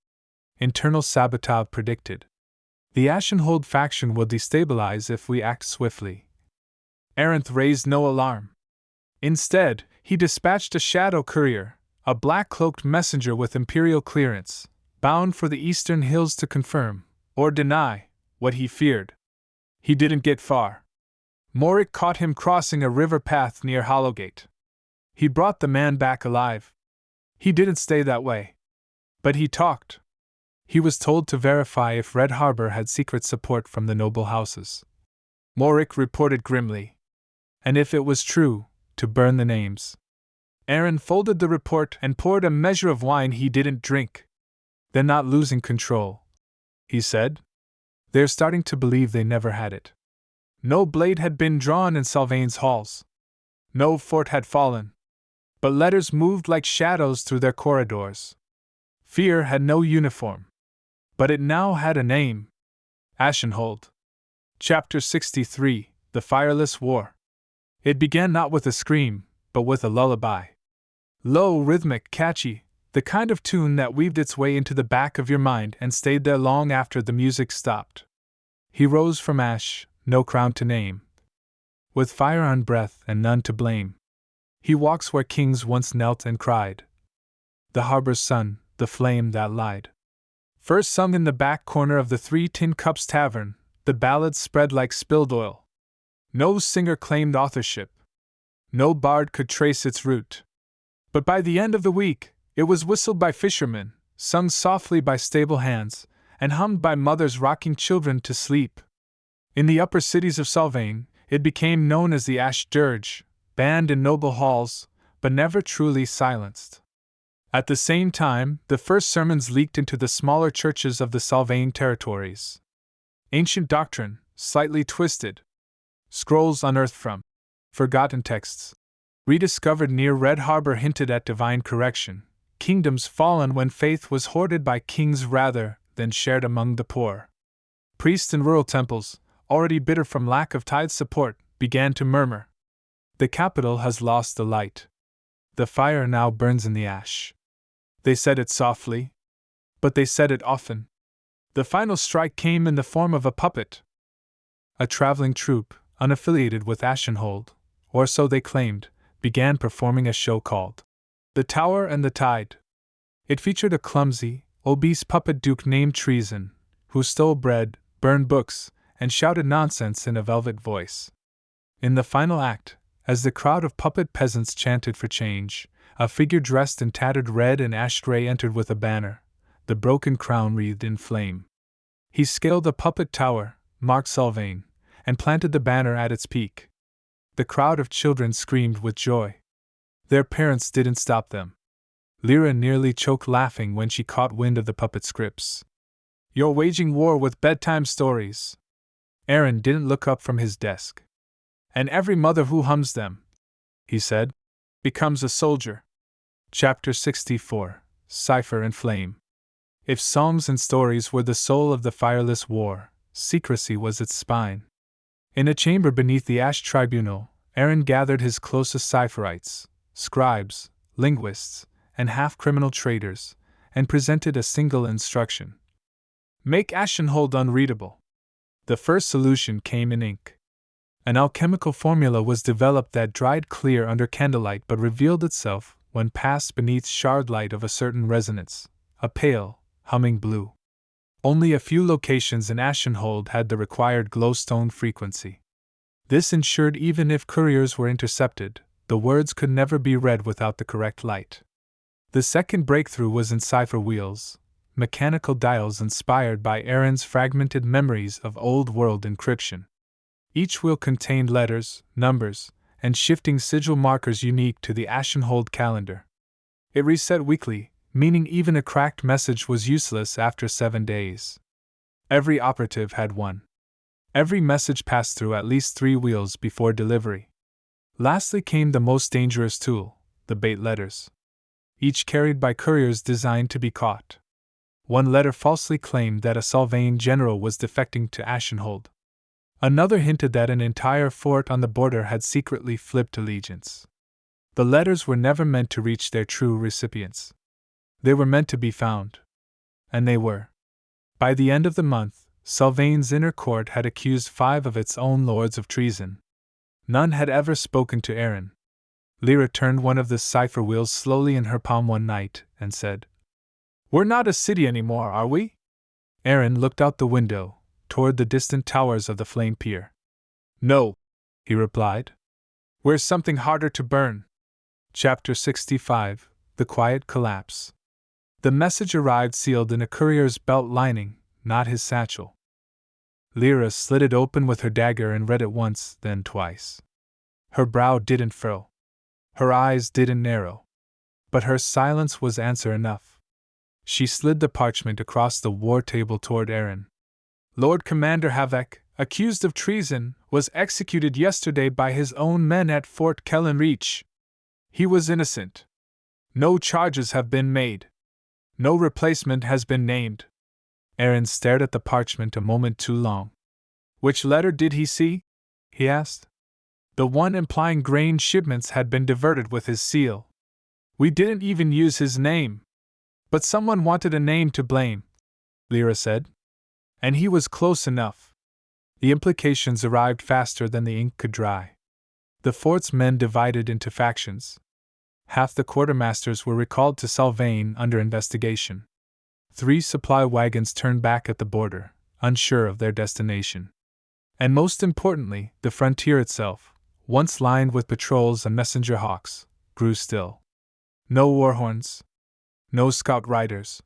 Internal sabotage predicted. The Ashenhold faction will destabilize if we act swiftly. Arinth raised no alarm. Instead, he dispatched a shadow courier, a black-cloaked messenger with imperial clearance, bound for the eastern hills to confirm, or deny, what he feared. He didn't get far. Morik caught him crossing a river path near Hollowgate. He brought the man back alive. He didn't stay that way. But he talked. He was told to verify if Red Harbor had secret support from the noble houses. Morik reported grimly. And if it was true, to burn the names. Aerin folded the report and poured a measure of wine he didn't drink. They're not losing control, he said. They're starting to believe they never had it. No blade had been drawn in Sylvain's halls. No fort had fallen. But letters moved like shadows through their corridors. Fear had no uniform. But it now had a name. Ashenhold. Chapter 63, The Fireless War. It began not with a scream, but with a lullaby. Low, rhythmic, catchy, the kind of tune that weaved its way into the back of your mind and stayed there long after the music stopped. He rose from ash, no crown to name. With fire on breath and none to blame. He walks where kings once knelt and cried. The harbor's sun, the flame that lied. First sung in the back corner of the Three Tin Cups Tavern, the ballad spread like spilled oil. No singer claimed authorship. No bard could trace its root. But by the end of the week, it was whistled by fishermen, sung softly by stable hands, and hummed by mothers rocking children to sleep. In the upper cities of Sylvain, it became known as the Ash Dirge, banned in noble halls, but never truly silenced. At the same time, the first sermons leaked into the smaller churches of the Sylvain territories. Ancient doctrine, slightly twisted. Scrolls unearthed from forgotten texts. Rediscovered near Red Harbor hinted at divine correction, kingdoms fallen when faith was hoarded by kings rather than shared among the poor. Priests in rural temples, already bitter from lack of tithe support, began to murmur. The capital has lost the light. The fire now burns in the ash. They said it softly, but they said it often. The final strike came in the form of a puppet. A traveling troupe, unaffiliated with Ashenhold, or so they claimed, began performing a show called The Tower and the Tide. It featured a clumsy, obese puppet duke named Treason, who stole bread, burned books, and shouted nonsense in a velvet voice. In the final act, as the crowd of puppet peasants chanted for change, a figure dressed in tattered red and ash gray entered with a banner, the broken crown wreathed in flame. He scaled a puppet tower, marked Sylvain, and planted the banner at its peak. The crowd of children screamed with joy. Their parents didn't stop them. Lyra nearly choked laughing when she caught wind of the puppet scripts. You're waging war with bedtime stories. Aerin didn't look up from his desk. And every mother who hums them, he said, becomes a soldier. Chapter 64, Cipher and Flame. If songs and stories were the soul of the fireless war, secrecy was its spine. In a chamber beneath the Ash Tribunal, Aerin gathered his closest cipherites, scribes, linguists, and half-criminal traders, and presented a single instruction. Make Ashenhold unreadable. The first solution came in ink. An alchemical formula was developed that dried clear under candlelight but revealed itself when passed beneath shard light of a certain resonance, a pale, humming blue. Only a few locations in Ashenhold had the required glowstone frequency. This ensured even if couriers were intercepted, the words could never be read without the correct light. The second breakthrough was in cipher wheels, mechanical dials inspired by Aerin's fragmented memories of old-world encryption. Each wheel contained letters, numbers, and shifting sigil markers unique to the Ashenhold calendar. It reset weekly, meaning even a cracked message was useless after 7 days. Every operative had one. Every message passed through at least 3 wheels before delivery. Lastly came the most dangerous tool, the bait letters. Each carried by couriers designed to be caught. One letter falsely claimed that a Sylvain general was defecting to Ashenhold. Another hinted that an entire fort on the border had secretly flipped allegiance. The letters were never meant to reach their true recipients. They were meant to be found. And they were. By the end of the month, Sylvain's inner court had accused 5 of its own lords of treason. None had ever spoken to Aerin. Lyra turned one of the cipher wheels slowly in her palm one night and said, "We're not a city anymore, are we?" Aerin looked out the window, toward the distant towers of the flame pier. "No," he replied. "We're something harder to burn." Chapter 65: The Quiet Collapse. The message arrived sealed in a courier's belt lining, not his satchel. Lyra slit it open with her dagger and read it once, then twice. Her brow didn't furrow. Her eyes didn't narrow. But her silence was answer enough. She slid the parchment across the war table toward Aerin. "Lord Commander Havek, accused of treason, was executed yesterday by his own men at Fort Kellen Reach. He was innocent. No charges have been made. No replacement has been named." Aerin stared at the parchment a moment too long. "Which letter did he see?" he asked. "The one implying grain shipments had been diverted with his seal. We didn't even use his name. But someone wanted a name to blame," Lyra said. "And he was close enough." The implications arrived faster than the ink could dry. The fort's men divided into factions. Half the quartermasters were recalled to Sylvain under investigation. 3 supply wagons turned back at the border, unsure of their destination. And most importantly, the frontier itself, once lined with patrols and messenger hawks, grew still. No war horns. No scout riders.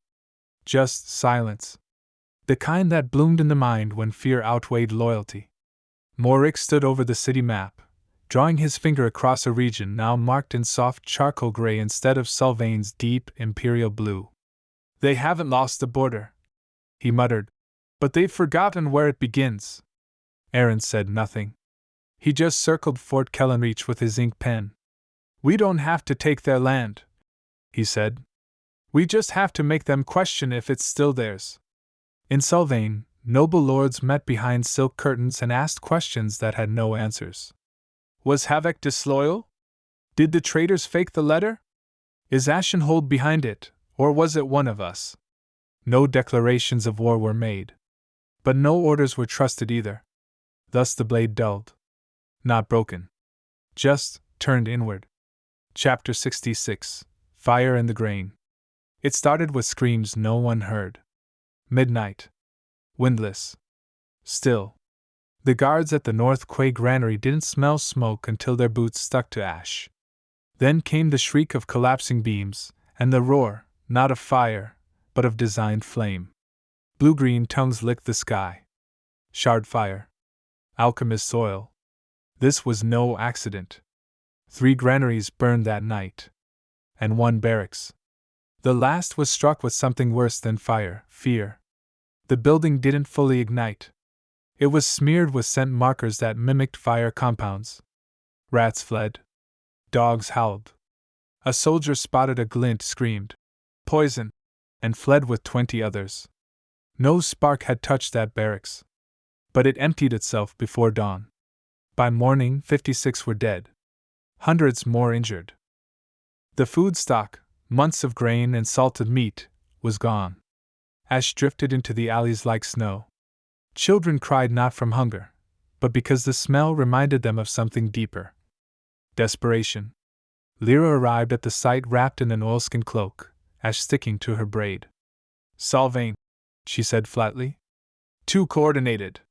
Just silence. The kind that bloomed in the mind when fear outweighed loyalty. Morik stood over the city map, drawing his finger across a region now marked in soft charcoal gray instead of Sylvain's deep imperial blue. "They haven't lost the border," he muttered, "but they've forgotten where it begins." Aerin said nothing. He just circled Fort Kellenreach with his ink pen. "We don't have to take their land," he said. "We just have to make them question if it's still theirs." In Sylvain, noble lords met behind silk curtains and asked questions that had no answers. Was Havek disloyal? Did the traitors fake the letter? Is Ashenhold behind it, or was it one of us? No declarations of war were made. But no orders were trusted either. Thus the blade dulled. Not broken. Just turned inward. Chapter 66: Fire in the Grain. It started with screams no one heard. Midnight. Windless. Still. The guards at the North Quay granary didn't smell smoke until their boots stuck to ash. Then came the shriek of collapsing beams, and the roar, not of fire, but of designed flame. Blue-green tongues licked the sky. Shard fire. Alchemist's oil. This was no accident. 3 granaries burned that night. And 1 barracks. The last was struck with something worse than fire, fear. The building didn't fully ignite. It was smeared with scent markers that mimicked fire compounds. Rats fled. Dogs howled. A soldier spotted a glint, screamed, "Poison!" and fled with 20 others. No spark had touched that barracks. But it emptied itself before dawn. By morning, 56 were dead. Hundreds more injured. The food stock, months of grain and salted meat, was gone. Ash drifted into the alleys like snow. Children cried not from hunger, but because the smell reminded them of something deeper. Desperation. Lyra arrived at the site wrapped in an oilskin cloak, Ash sticking to her braid. "Sylvain," she said flatly. "Too coordinated.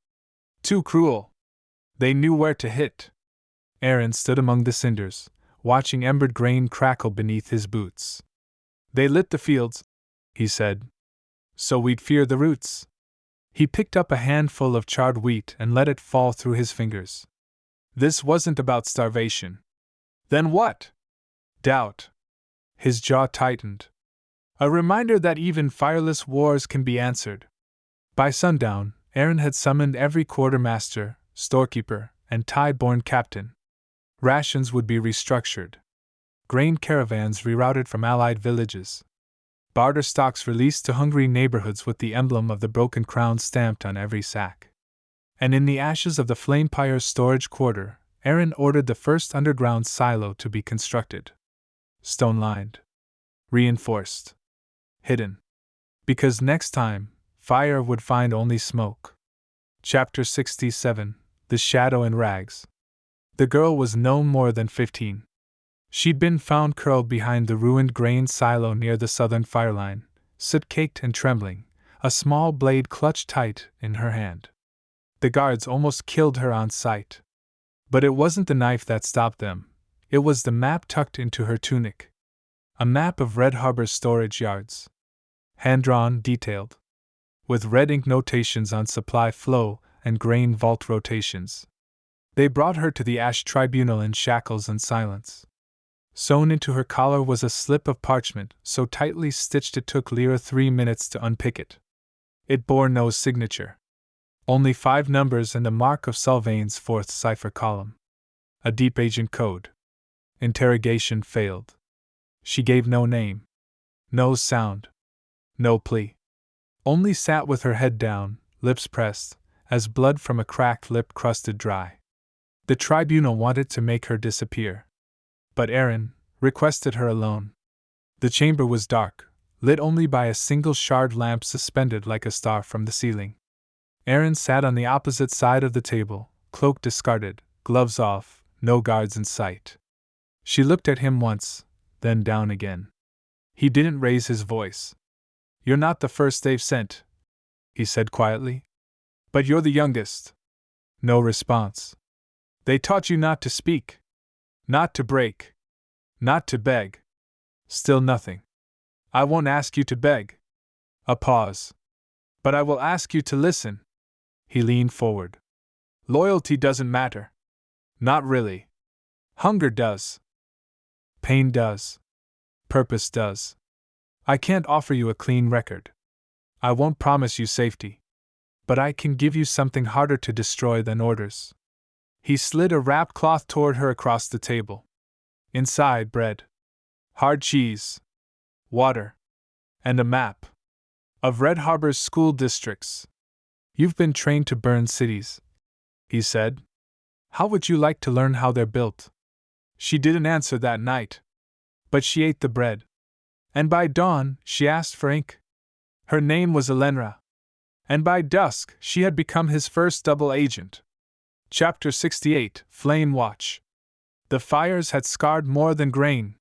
Too cruel. They knew where to hit." Aerin stood among the cinders, watching embered grain crackle beneath his boots. "They lit the fields," he said, "so we'd fear the roots." He picked up a handful of charred wheat and let it fall through his fingers. This wasn't about starvation. Then what? Doubt. His jaw tightened. A reminder that even fireless wars can be answered. By sundown, Aerin had summoned every quartermaster, storekeeper, and tide-borne captain. Rations would be restructured. Grain caravans rerouted from allied villages. Barter stocks released to hungry neighborhoods with the emblem of the Broken Crown stamped on every sack. And in the ashes of the Flamepire's storage quarter, Aerin ordered the first underground silo to be constructed. Stone-lined. Reinforced. Hidden. Because next time, fire would find only smoke. Chapter 67: The Shadow in Rags. The girl was no more than 15. She'd been found curled behind the ruined grain silo near the southern fire line, soot-caked and trembling, a small blade clutched tight in her hand. The guards almost killed her on sight. But it wasn't the knife that stopped them, it was the map tucked into her tunic. A map of Red Harbor's storage yards. Hand-drawn, detailed, with red ink notations on supply flow and grain vault rotations. They brought her to the ash tribunal in shackles and silence. Sewn into her collar was a slip of parchment so tightly stitched it took Lyra 3 minutes to unpick it. It bore no signature. Only 5 numbers and the mark of Sylvain's 4th cipher column. A deep agent code. Interrogation failed. She gave no name. No sound. No plea. Only sat with her head down, lips pressed, as blood from a cracked lip crusted dry. The tribunal wanted to make her disappear. But Aerin requested her alone. The chamber was dark, lit only by a single shard lamp suspended like a star from the ceiling. Aerin sat on the opposite side of the table, cloak discarded, gloves off, no guards in sight. She looked at him once, then down again. He didn't raise his voice. "You're not the first they've sent," he said quietly. "But you're the youngest." No response. "They taught you not to speak. Not to break. Not to beg." Still nothing. "I won't ask you to beg." A pause. "But I will ask you to listen." He leaned forward. "Loyalty doesn't matter. Not really. Hunger does. Pain does. Purpose does. I can't offer you a clean record. I won't promise you safety. But I can give you something harder to destroy than orders." He slid a wrapped cloth toward her across the table. Inside, bread, hard cheese, water, and a map of Red Harbor's school districts. "You've been trained to burn cities," he said. "How would you like to learn how they're built?" She didn't answer that night. But she ate the bread. And by dawn, she asked for ink. Her name was Elenra. And by dusk, she had become his first double agent. Chapter 68, Flame Watch. The fires had scarred more than grain.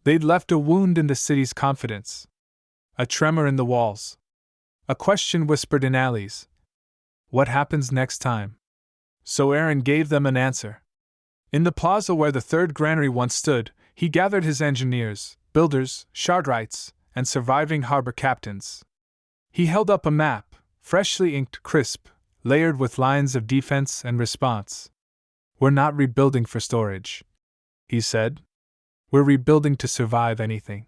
They'd left a wound in the city's confidence. A tremor in the walls. A question whispered in alleys. What happens next time? So Aerin gave them an answer. In the plaza where the third granary once stood, he gathered his engineers, builders, shardwrights, and surviving harbor captains. He held up a map, freshly inked, crisp, layered with lines of defense and response. "We're not rebuilding for storage," he said. "We're rebuilding to survive anything."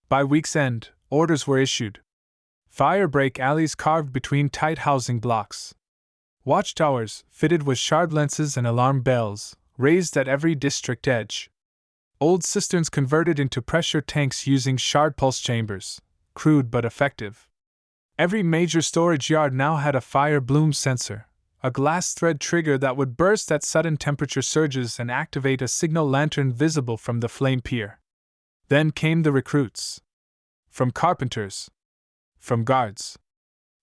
By week's end, orders were issued. Firebreak alleys carved between tight housing blocks. Watchtowers, fitted with shard lenses and alarm bells, raised at every district edge. Old cisterns converted into pressure tanks using shard pulse chambers, crude but effective. Every major storage yard now had a fire bloom sensor, a glass thread trigger that would burst at sudden temperature surges and activate a signal lantern visible from the flame pier. Then came the recruits. From carpenters. From guards.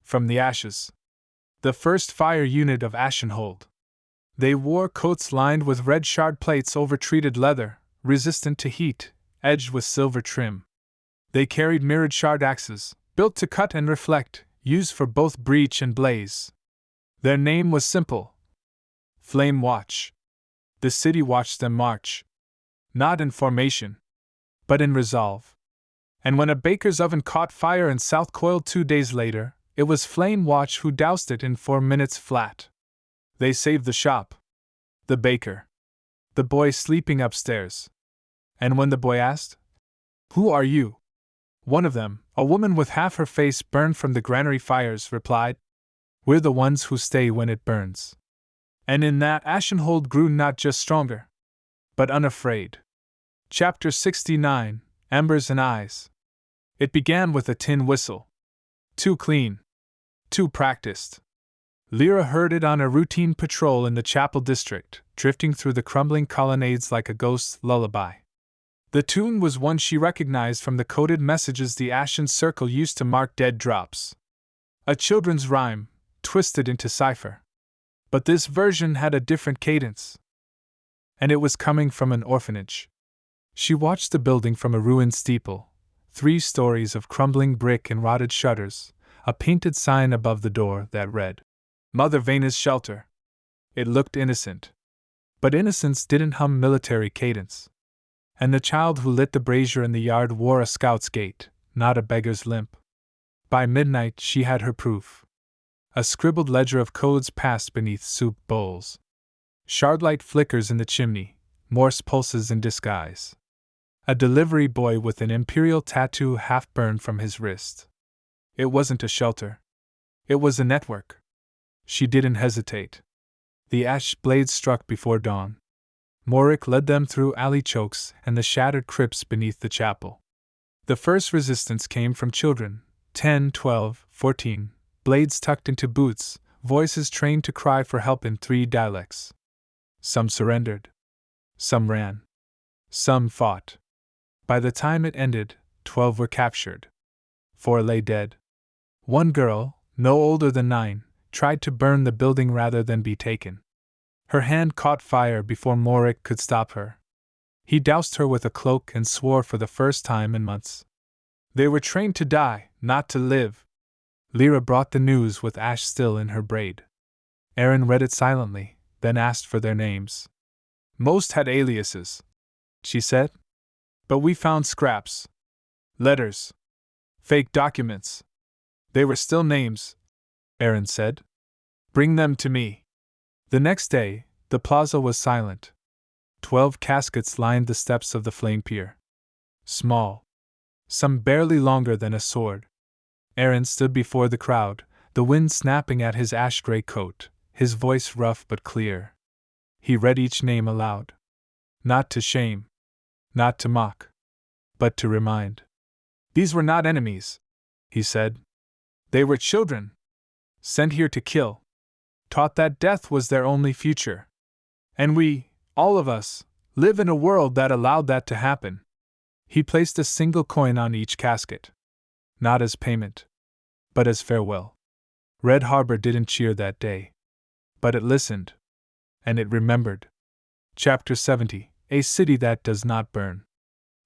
From the ashes. The first fire unit of Ashenhold. They wore coats lined with red shard plates over treated leather, resistant to heat, edged with silver trim. They carried mirrored shard axes, built to cut and reflect, used for both breach and blaze. Their name was simple: Flame Watch. The city watched them march. Not in formation, but in resolve. And when a baker's oven caught fire and south coiled 2 days later, it was Flame Watch who doused it in 4 minutes flat. They saved the shop. The baker. The boy sleeping upstairs. And when the boy asked, "Who are you?" one of them, a woman with half her face burned from the granary fires, replied, "We're the ones who stay when it burns." And in that Ashenhold grew not just stronger, but unafraid. Chapter 69, Embers and Eyes. It began with a tin whistle. Too clean. Too practiced. Lyra heard it on a routine patrol in the chapel district, drifting through the crumbling colonnades like a ghost's lullaby. The tune was one she recognized from the coded messages the Ashen Circle used to mark dead drops. A children's rhyme, twisted into cipher. But this version had a different cadence. And it was coming from an orphanage. She watched the building from a ruined steeple, 3 stories of crumbling brick and rotted shutters, a painted sign above the door that read, Mother Vena's Shelter. It looked innocent. But innocence didn't hum military cadence. And the child who lit the brazier in the yard wore a scout's gait, not a beggar's limp. By midnight she had her proof. A scribbled ledger of codes passed beneath soup bowls. Shardlight flickers in the chimney, Morse pulses in disguise. A delivery boy with an imperial tattoo half burned from his wrist. It wasn't a shelter. It was a network. She didn't hesitate. The ash blades struck before dawn. Morik led them through alley chokes and the shattered crypts beneath the chapel. The first resistance came from children, 10, 12, 14, blades tucked into boots, voices trained to cry for help in 3 dialects. Some surrendered. Some ran. Some fought. By the time it ended, 12 were captured. 4 lay dead. One girl, no older than 9, tried to burn the building rather than be taken. Her hand caught fire before Morik could stop her. He doused her with a cloak and swore for the first time in months. They were trained to die, not to live. Lyra brought the news with ash still in her braid. Aerin read it silently, then asked for their names. Most had aliases, she said. But we found scraps. Letters. Fake documents. They were still names, Aerin said. Bring them to me. The next day, the plaza was silent. 12 caskets lined the steps of the flame pier. Small. Some barely longer than a sword. Aerin stood before the crowd, the wind snapping at his ash-gray coat, his voice rough but clear. He read each name aloud. Not to shame. Not to mock. But to remind. These were not enemies, he said. They were children. Sent here to kill. Taught that death was their only future. And we, all of us, live in a world that allowed that to happen. He placed a single coin on each casket. Not as payment, but as farewell. Red Harbor didn't cheer that day. But it listened. And it remembered. Chapter 70, A City That Does Not Burn.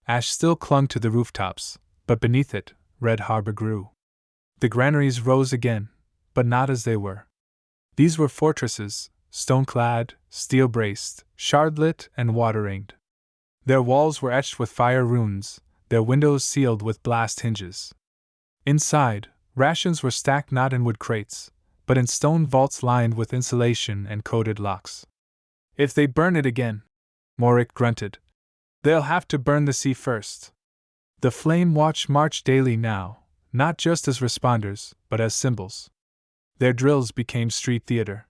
Ash still clung to the rooftops, but beneath it, Red Harbor grew. The granaries rose again, but not as they were. These were fortresses, stone-clad, steel-braced, shard-lit, and water-ringed. Their walls were etched with fire runes, their windows sealed with blast hinges. Inside, rations were stacked not in wood crates, but in stone vaults lined with insulation and coated locks. If they burn it again, Morik grunted, they'll have to burn the sea first. The Flame Watch marched daily now, not just as responders, but as symbols. Their drills became street theater.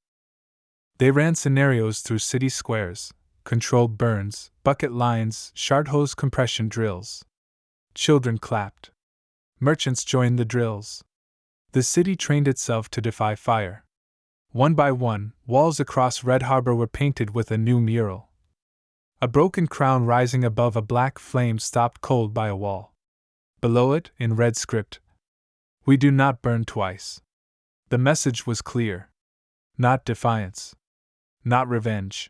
They ran scenarios through city squares, controlled burns, bucket lines, shard hose compression drills. Children clapped. Merchants joined the drills. The city trained itself to defy fire. One by one, walls across Red Harbor were painted with a new mural. A broken crown rising above a black flame stopped cold by a wall. Below it, in red script, "We do not burn twice." The message was clear. Not defiance. Not revenge.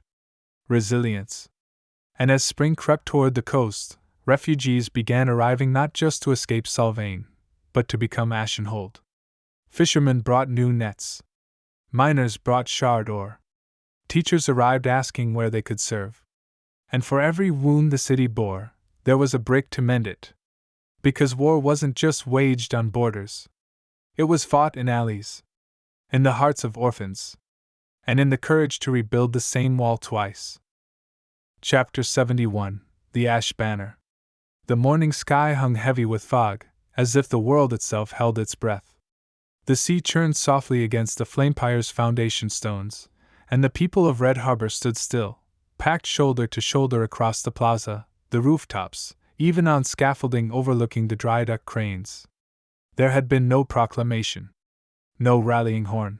Resilience. And as spring crept toward the coast, refugees began arriving not just to escape Sylvain, but to become Ashenhold. Fishermen brought new nets. Miners brought shard ore. Teachers arrived asking where they could serve. And for every wound the city bore, there was a brick to mend it. Because war wasn't just waged on borders. It was fought in alleys. In the hearts of orphans. And in the courage to rebuild the same wall twice. Chapter 71, The Ash Banner. The morning sky hung heavy with fog, as if the world itself held its breath. The sea churned softly against the flamepire's foundation stones, and the people of Red Harbor stood still, packed shoulder to shoulder across the plaza, the rooftops, even on scaffolding overlooking the dry dock cranes. There had been no proclamation. No rallying horn.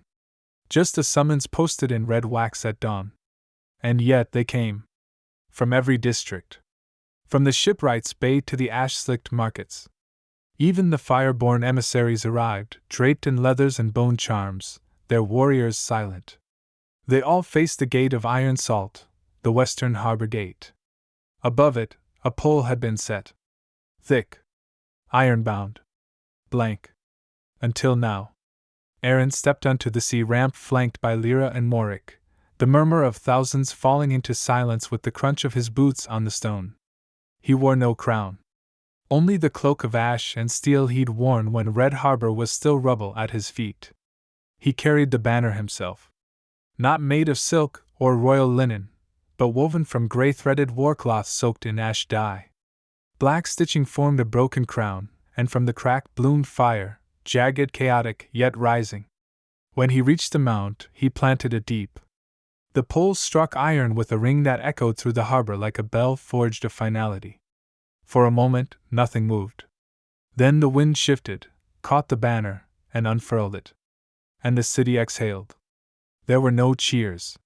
Just a summons posted in red wax at dawn. And yet they came. From every district. From the shipwrights' bay to the ash-slicked markets. Even the fire-born emissaries arrived, draped in leathers and bone charms, their warriors silent. They all faced the gate of iron salt, the western harbor gate. Above it, A pole had been set. Thick. Iron-bound. Blank. Until now. Aerin stepped onto the sea ramp flanked by Lyra and Morik, the murmur of thousands falling into silence with the crunch of his boots on the stone. He wore no crown. Only the cloak of ash and steel he'd worn when Red Harbor was still rubble at his feet. He carried the banner himself. Not made of silk or royal linen, but woven from gray-threaded warcloth soaked in ash dye. Black stitching formed a broken crown, and from the crack bloomed fire, jagged, chaotic, yet rising. When he reached the mount, he planted it deep. The poles struck iron with a ring that echoed through the harbor like a bell forged of finality. For a moment, nothing moved. Then the wind shifted, caught the banner, and unfurled it. And the city exhaled. There were no cheers.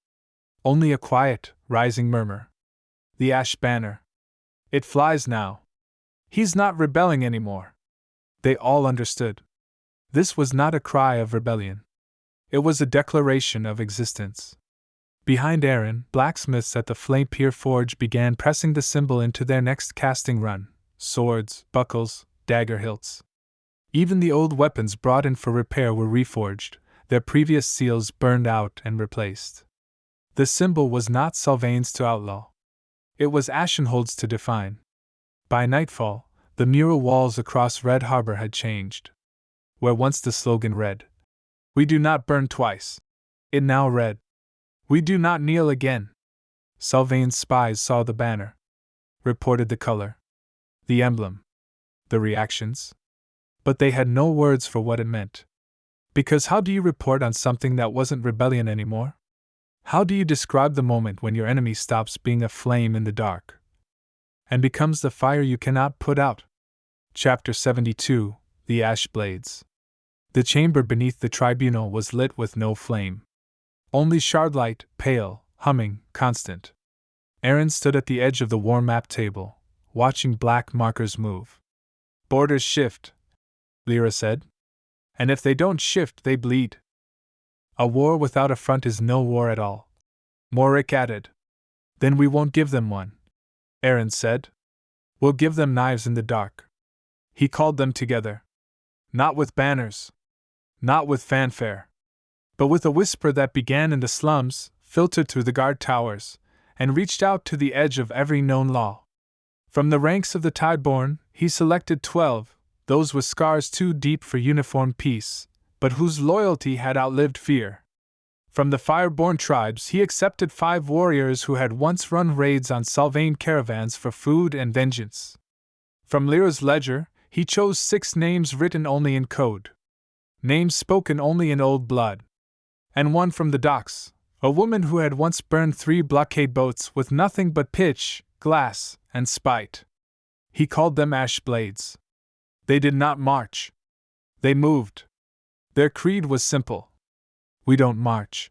Only a quiet, rising murmur. The ash banner. It flies now. He's not rebelling anymore. They all understood. This was not a cry of rebellion. It was a declaration of existence. Behind Aerin, blacksmiths at the Flame Pier Forge began pressing the symbol into their next casting run: swords, buckles, dagger hilts. Even the old weapons brought in for repair were reforged, their previous seals burned out and replaced. The symbol was not Sylvain's to outlaw. It was Ashenhold's to define. By nightfall, the mural walls across Red Harbor had changed. Where once the slogan read, "We do not burn twice," it now read, "We do not kneel again." Sylvain's spies saw the banner, reported the color, the emblem, the reactions. But they had no words for what it meant. Because how do you report on something that wasn't rebellion anymore? How do you describe the moment when your enemy stops being a flame in the dark and becomes the fire you cannot put out? Chapter 72: The Ash Blades. The chamber beneath the tribunal was lit with no flame. Only shardlight, pale, humming, constant. Aerin stood at the edge of the war map table, watching black markers move. "Borders shift," Lyra said. "And if they don't shift, they bleed. A war without a front is no war at all," Morik added. "Then we won't give them one," Aerin said. "We'll give them knives in the dark." He called them together. Not with banners. Not with fanfare. But with a whisper that began in the slums, filtered through the guard towers, and reached out to the edge of every known law. From the ranks of the Tideborn, he selected 12, those with scars too deep for uniform peace, but whose loyalty had outlived fear. From the Fireborn tribes, he accepted 5 warriors who had once run raids on Sylvain caravans for food and vengeance. From Lyra's ledger, he chose 6 names written only in code. Names spoken only in old blood. And one from the docks, a woman who had once burned 3 blockade boats with nothing but pitch, glass, and spite. He called them Ash Blades. They did not march. They moved. Their creed was simple. We don't march.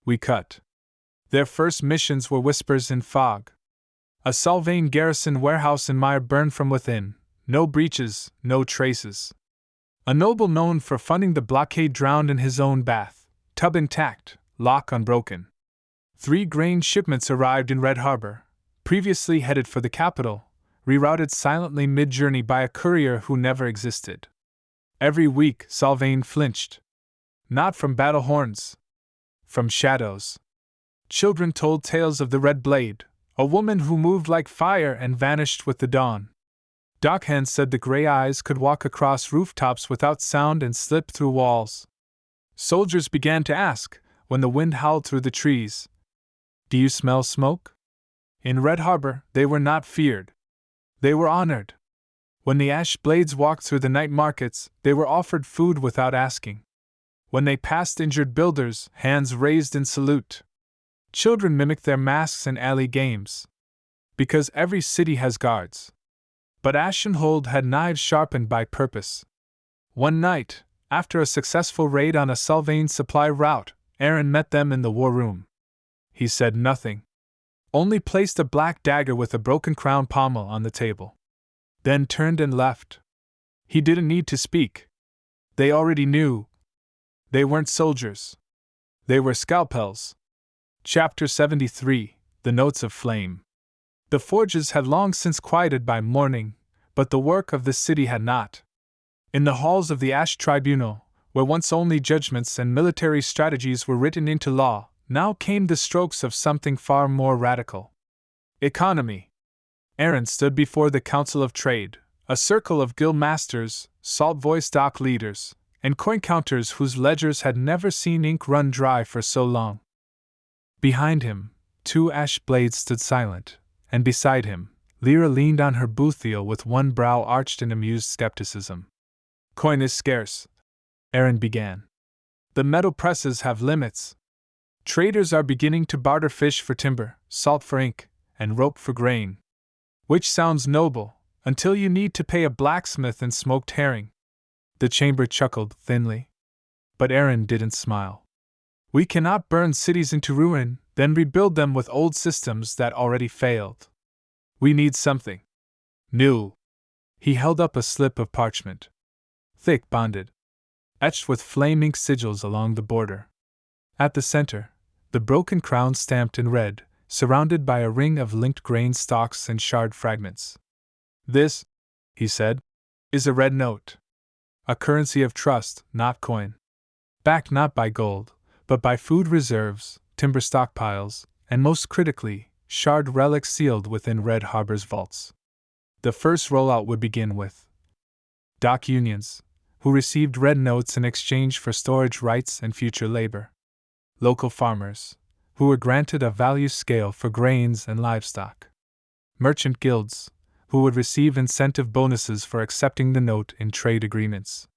We cut. Their first missions were whispers in fog. A Sylvain garrison warehouse in Mire burned from within, no breaches, no traces. A noble known for funding the blockade drowned in his own bath, tub intact, lock unbroken. 3 grain shipments arrived in Red Harbor, previously headed for the capital, rerouted silently mid-journey by a courier who never existed. Every week, Sylvain flinched. Not from battle horns. From shadows. Children told tales of the Red Blade, a woman who moved like fire and vanished with the dawn. Dockhands said the gray eyes could walk across rooftops without sound and slip through walls. Soldiers began to ask, when the wind howled through the trees, "Do you smell smoke?" In Red Harbor, they were not feared. They were honored. When the Ash Blades walked through the night markets, they were offered food without asking. When they passed injured builders, hands raised in salute. Children mimicked their masks in alley games. Because every city has guards. But Ashenhold had knives sharpened by purpose. One night, after a successful raid on a Sylvain supply route, Aerin met them in the war room. He said nothing. Only placed a black dagger with a broken crown pommel on the table. Then turned and left. He didn't need to speak. They already knew. They weren't soldiers. They were scalpels. Chapter 73: The Notes of Flame. The forges had long since quieted by mourning, but the work of the city had not. In the halls of the Ash Tribunal, where once only judgments and military strategies were written into law, now came the strokes of something far more radical. Economy. Aerin stood before the Council of Trade, a circle of guild masters, salt-voiced dock leaders, and coin counters whose ledgers had never seen ink run dry for so long. Behind him, 2 ash blades stood silent, and beside him, Lyra leaned on her boothiel with one brow arched in amused skepticism. Coin is scarce, Aerin began. The metal presses have limits. Traders are beginning to barter fish for timber, salt for ink, and rope for grain. Which sounds noble, until you need to pay a blacksmith and smoked herring. The chamber chuckled thinly. But Aerin didn't smile. We cannot burn cities into ruin, then rebuild them with old systems that already failed. We need something new. He held up a slip of parchment. Thick bonded, etched with flame ink sigils along the border. At the center, the broken crown stamped in red, surrounded by a ring of linked grain stalks and shard fragments. This, he said, is a red note. A currency of trust, not coin. Backed not by gold, but by food reserves, timber stockpiles, and most critically, shard relics sealed within Red Harbor's vaults. The first rollout would begin with dock unions, who received red notes in exchange for storage rights and future labor. Local farmers, who were granted a value scale for grains and livestock. Merchant guilds, who would receive incentive bonuses for accepting the note in trade agreements.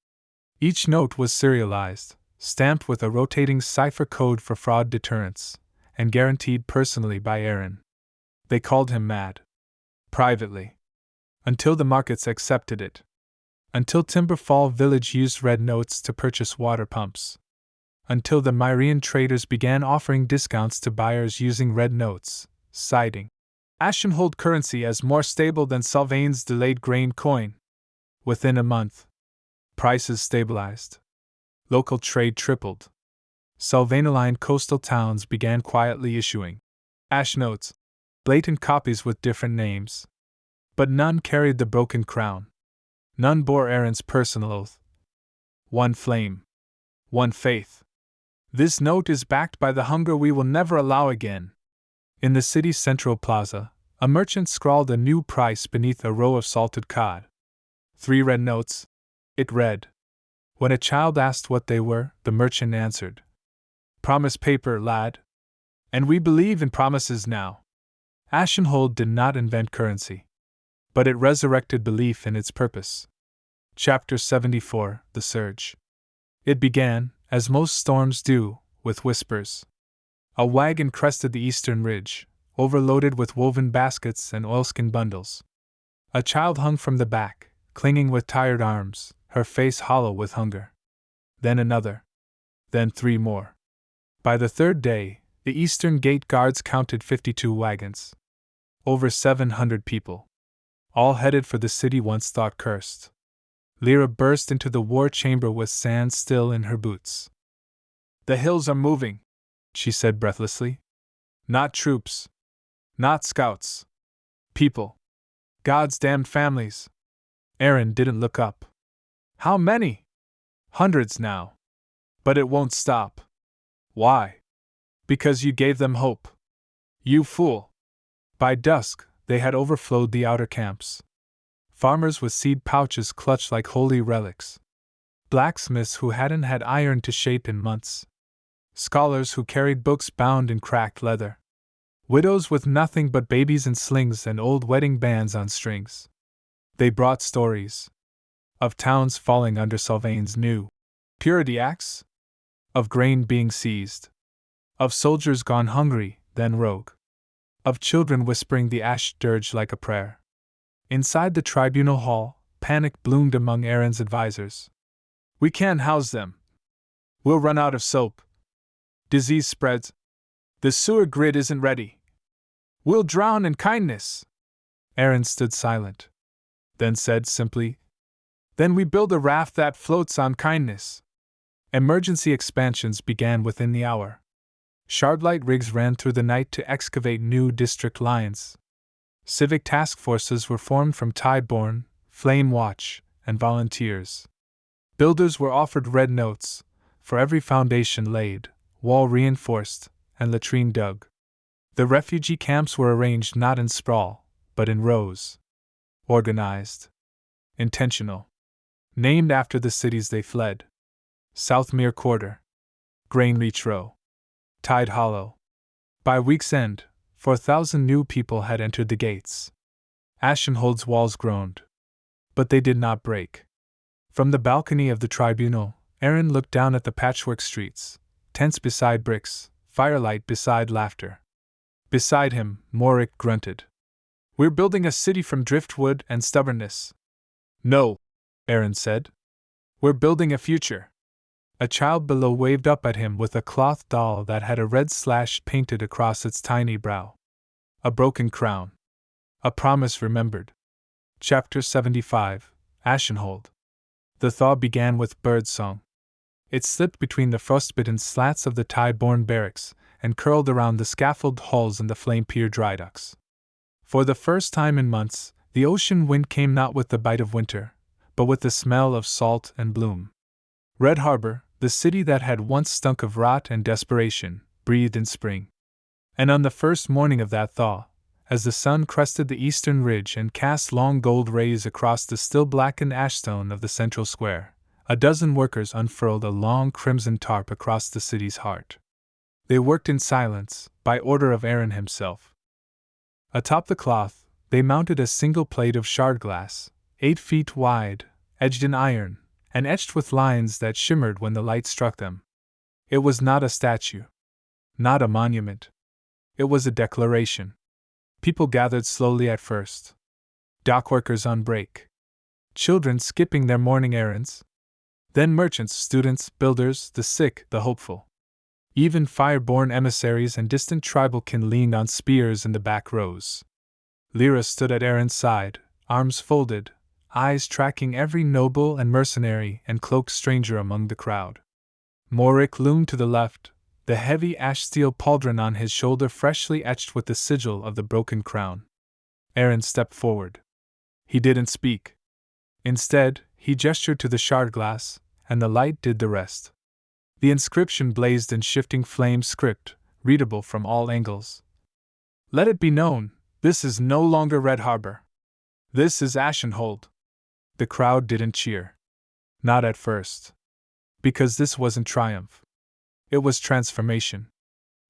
Each note was serialized, stamped with a rotating cipher code for fraud deterrence, and guaranteed personally by Aerin. They called him mad. Privately. Until the markets accepted it. Until Timberfall Village used red notes to purchase water pumps. Until the Myrian traders began offering discounts to buyers using red notes, citing Ashenhold currency as more stable than Sylvain's delayed grain coin. Within a month, prices stabilized. Local trade tripled. Sylvain-aligned coastal towns began quietly issuing ash notes, blatant copies with different names. But none carried the broken crown. None bore Aerin's personal oath. One flame. One faith. This note is backed by the hunger we will never allow again. In the city's central plaza, a merchant scrawled a new price beneath a row of salted cod. 3 red notes, it read. When a child asked what they were, the merchant answered, "Promise paper, lad. And we believe in promises now." Ashenhold did not invent currency, but it resurrected belief in its purpose. Chapter 74, The Surge. It began, as most storms do, with whispers. A wagon crested the eastern ridge, overloaded with woven baskets and oilskin bundles. A child hung from the back, clinging with tired arms, her face hollow with hunger. Then another. Then 3 more. By the 3rd day, the eastern gate guards counted 52 wagons. Over 700 people. All headed for the city once thought cursed. Lyra burst into the war chamber with sand still in her boots. "The hills are moving," she said breathlessly. "Not troops. Not scouts. People. God's damned families." Aerin didn't look up. "How many?" "Hundreds now. But it won't stop." "Why?" "Because you gave them hope. You fool." By dusk, they had overflowed the outer camps. Farmers with seed pouches clutched like holy relics. Blacksmiths who hadn't had iron to shape in months. Scholars who carried books bound in cracked leather. Widows with nothing but babies in slings and old wedding bands on strings. They brought stories. Of towns falling under Sylvain's new purity axe. Of grain being seized. Of soldiers gone hungry, then rogue. Of children whispering the ash dirge like a prayer. Inside the tribunal hall, panic bloomed among Aerin's advisors. "We can't house them. We'll run out of soap. Disease spreads. The sewer grid isn't ready. We'll drown in kindness." Aerin stood silent. Then said simply, "Then we build a raft that floats on kindness." Emergency expansions began within the hour. Shardlight rigs ran through the night to excavate new district lines. Civic task forces were formed from Tideborn, Flame Watch, and volunteers. Builders were offered red notes for every foundation laid, wall reinforced, and latrine dug. The refugee camps were arranged not in sprawl, but in rows. Organized. Intentional. Named after the cities they fled. Southmere Quarter. Grainreach Row. Tide Hollow. By week's end, 4,000 new people had entered the gates. Ashenhold's walls groaned. But they did not break. From the balcony of the tribunal, Aerin looked down at the patchwork streets, tents beside bricks, firelight beside laughter. Beside him, Morik grunted. "We're building a city from driftwood and stubbornness." "No," Aerin said. "We're building a future." A child below waved up at him with a cloth doll that had a red slash painted across its tiny brow. A broken crown. A promise remembered. Chapter 75, Ashenhold. The thaw began with birdsong. It slipped between the frostbitten slats of the Tideborn barracks and curled around the scaffold halls and the flame-pier dry docks. For the first time in months, the ocean wind came not with the bite of winter, but with the smell of salt and bloom. Red Harbor, the city that had once stunk of rot and desperation, breathed in spring. And on the first morning of that thaw, as the sun crested the eastern ridge and cast long gold rays across the still blackened ashstone of the central square, a dozen workers unfurled a long crimson tarp across the city's heart. They worked in silence, by order of Aerin himself. Atop the cloth, they mounted a single plate of shard glass, 8 feet wide, edged in iron, and etched with lines that shimmered when the light struck them. It was not a statue. Not a monument. It was a declaration. People gathered slowly at first. Dockworkers on break. Children skipping their morning errands. Then merchants, students, builders, the sick, the hopeful. Even fire-born emissaries and distant tribal kin leaned on spears in the back rows. Lyra stood at Aerin's side, arms folded, eyes tracking every noble and mercenary and cloaked stranger among the crowd. Morik loomed to the left, the heavy ash-steel pauldron on his shoulder freshly etched with the sigil of the broken crown. Aerin stepped forward. He didn't speak. Instead, he gestured to the shard glass, and the light did the rest. The inscription blazed in shifting flame script, readable from all angles. "Let it be known, this is no longer Red Harbor. This is Ashenhold." The crowd didn't cheer. Not at first. Because this wasn't triumph. It was transformation.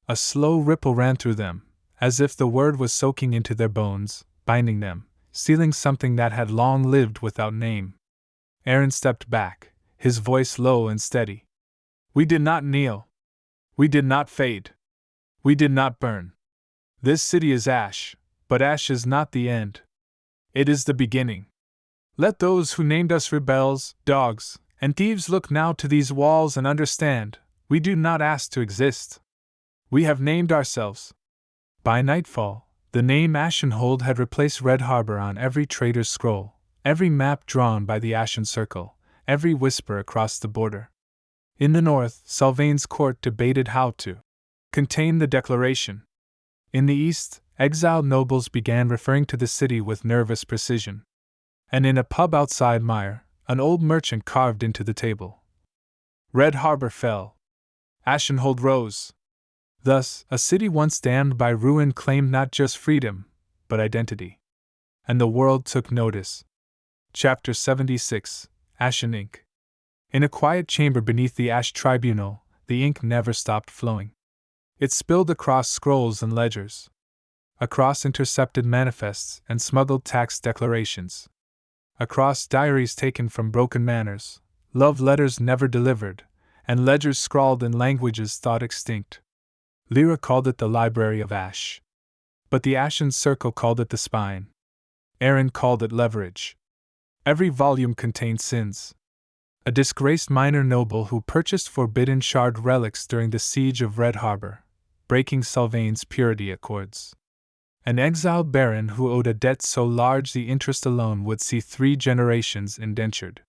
A slow ripple ran through them, as if the word was soaking into their bones, binding them, sealing something that had long lived without name. Aerin stepped back, his voice low and steady. "We did not kneel. We did not fade. We did not burn. This city is ash, but ash is not the end. It is the beginning. Let those who named us rebels, dogs, and thieves look now to these walls and understand, we do not ask to exist. We have named ourselves." By nightfall, the name Ashenhold had replaced Red Harbor on every trader's scroll, every map drawn by the Ashen Circle, every whisper across the border. In the north, Sylvain's court debated how to contain the declaration. In the east, exiled nobles began referring to the city with nervous precision. And in a pub outside Mire, an old merchant carved into the table. Red Harbor fell. Ashenhold rose. Thus, a city once damned by ruin claimed not just freedom, but identity. And the world took notice. Chapter 76, Ashen Ink. In a quiet chamber beneath the Ash Tribunal, the ink never stopped flowing. It spilled across scrolls and ledgers, across intercepted manifests and smuggled tax declarations, across diaries taken from broken manors, love letters never delivered, and ledgers scrawled in languages thought extinct. Lyra called it the Library of Ash. But the Ashen Circle called it the Spine. Aerin called it leverage. Every volume contained sins. A disgraced minor noble who purchased forbidden shard relics during the siege of Red Harbor, breaking Sylvain's purity accords. An exiled baron who owed a debt so large the interest alone would see 3 generations indentured.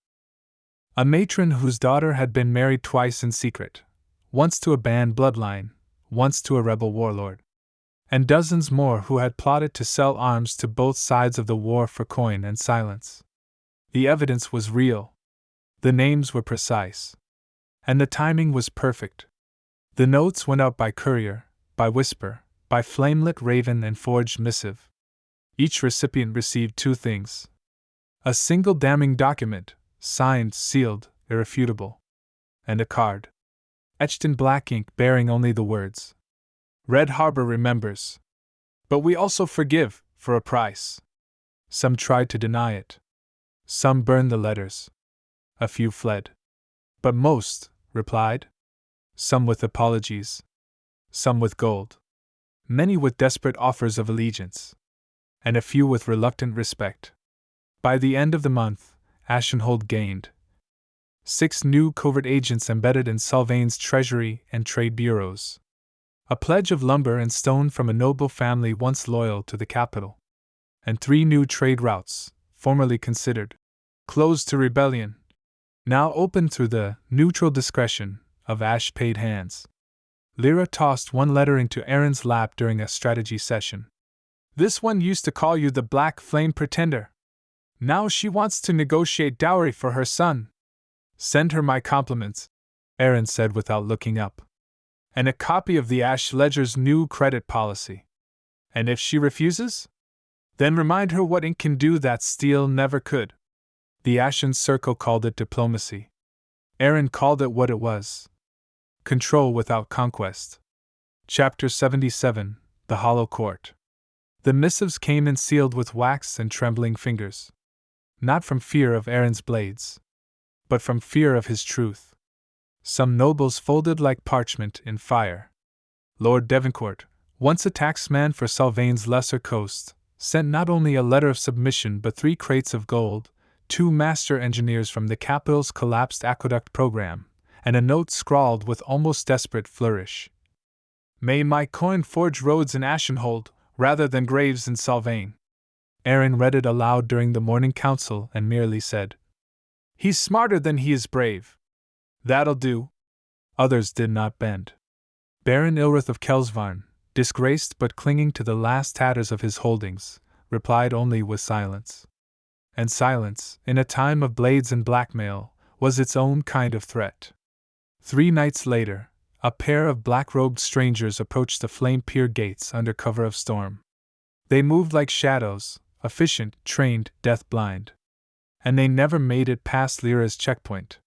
A matron whose daughter had been married twice in secret, once to a banned bloodline, once to a rebel warlord. and dozens more who had plotted to sell arms to both sides of the war for coin and silence. The evidence was real. The names were precise. And the timing was perfect. The notes went out by courier, by whisper, by flamelit raven and forged missive. Each recipient received two things: a single damning document, signed, sealed, irrefutable, and a card, etched in black ink bearing only the words, "Red Harbor remembers. But we also forgive, for a price." Some tried to deny it. Some burned the letters. A few fled. But most replied. Some with apologies. Some with gold. Many with desperate offers of allegiance. And a few with reluctant respect. By the end of the month, Ashenhold gained 6 new covert agents embedded in Sylvain's treasury and trade bureaus. A pledge of lumber and stone from a noble family once loyal to the capital. And 3 new trade routes, formerly considered closed to rebellion, now open through the neutral discretion of ash-paid hands. Lyra tossed one letter into Aerin's lap during a strategy session. "This one used to call you the Black Flame Pretender. Now she wants to negotiate dowry for her son. Send her my compliments," Aerin said without looking up. "And a copy of the Ash Ledger's new credit policy. And if she refuses? Then remind her what ink can do that steel never could." The Ashen Circle called it diplomacy. Aerin called it what it was: control without conquest. Chapter 77: The Hollow Court. The missives came in sealed with wax and trembling fingers. Not from fear of Aerin's blades, but from fear of his truth. Some nobles folded like parchment in fire. Lord Devoncourt, once a taxman for Sylvain's lesser coast, sent not only a letter of submission but 3 crates of gold, 2 master engineers from the capital's collapsed aqueduct program, and a note scrawled with almost desperate flourish. "May my coin forge roads in Ashenhold, rather than graves in Sylvain." Aerin read it aloud during the morning council and merely said, "He's smarter than he is brave." "That'll do." Others did not bend. Baron Ilrith of Kelsvarn, disgraced but clinging to the last tatters of his holdings, replied only with silence. And silence, in a time of blades and blackmail, was its own kind of threat. 3 nights later, a pair of black-robed strangers approached the flame-pier gates under cover of storm. They moved like shadows, efficient, trained, death-blind. And they never made it past Lyra's checkpoint.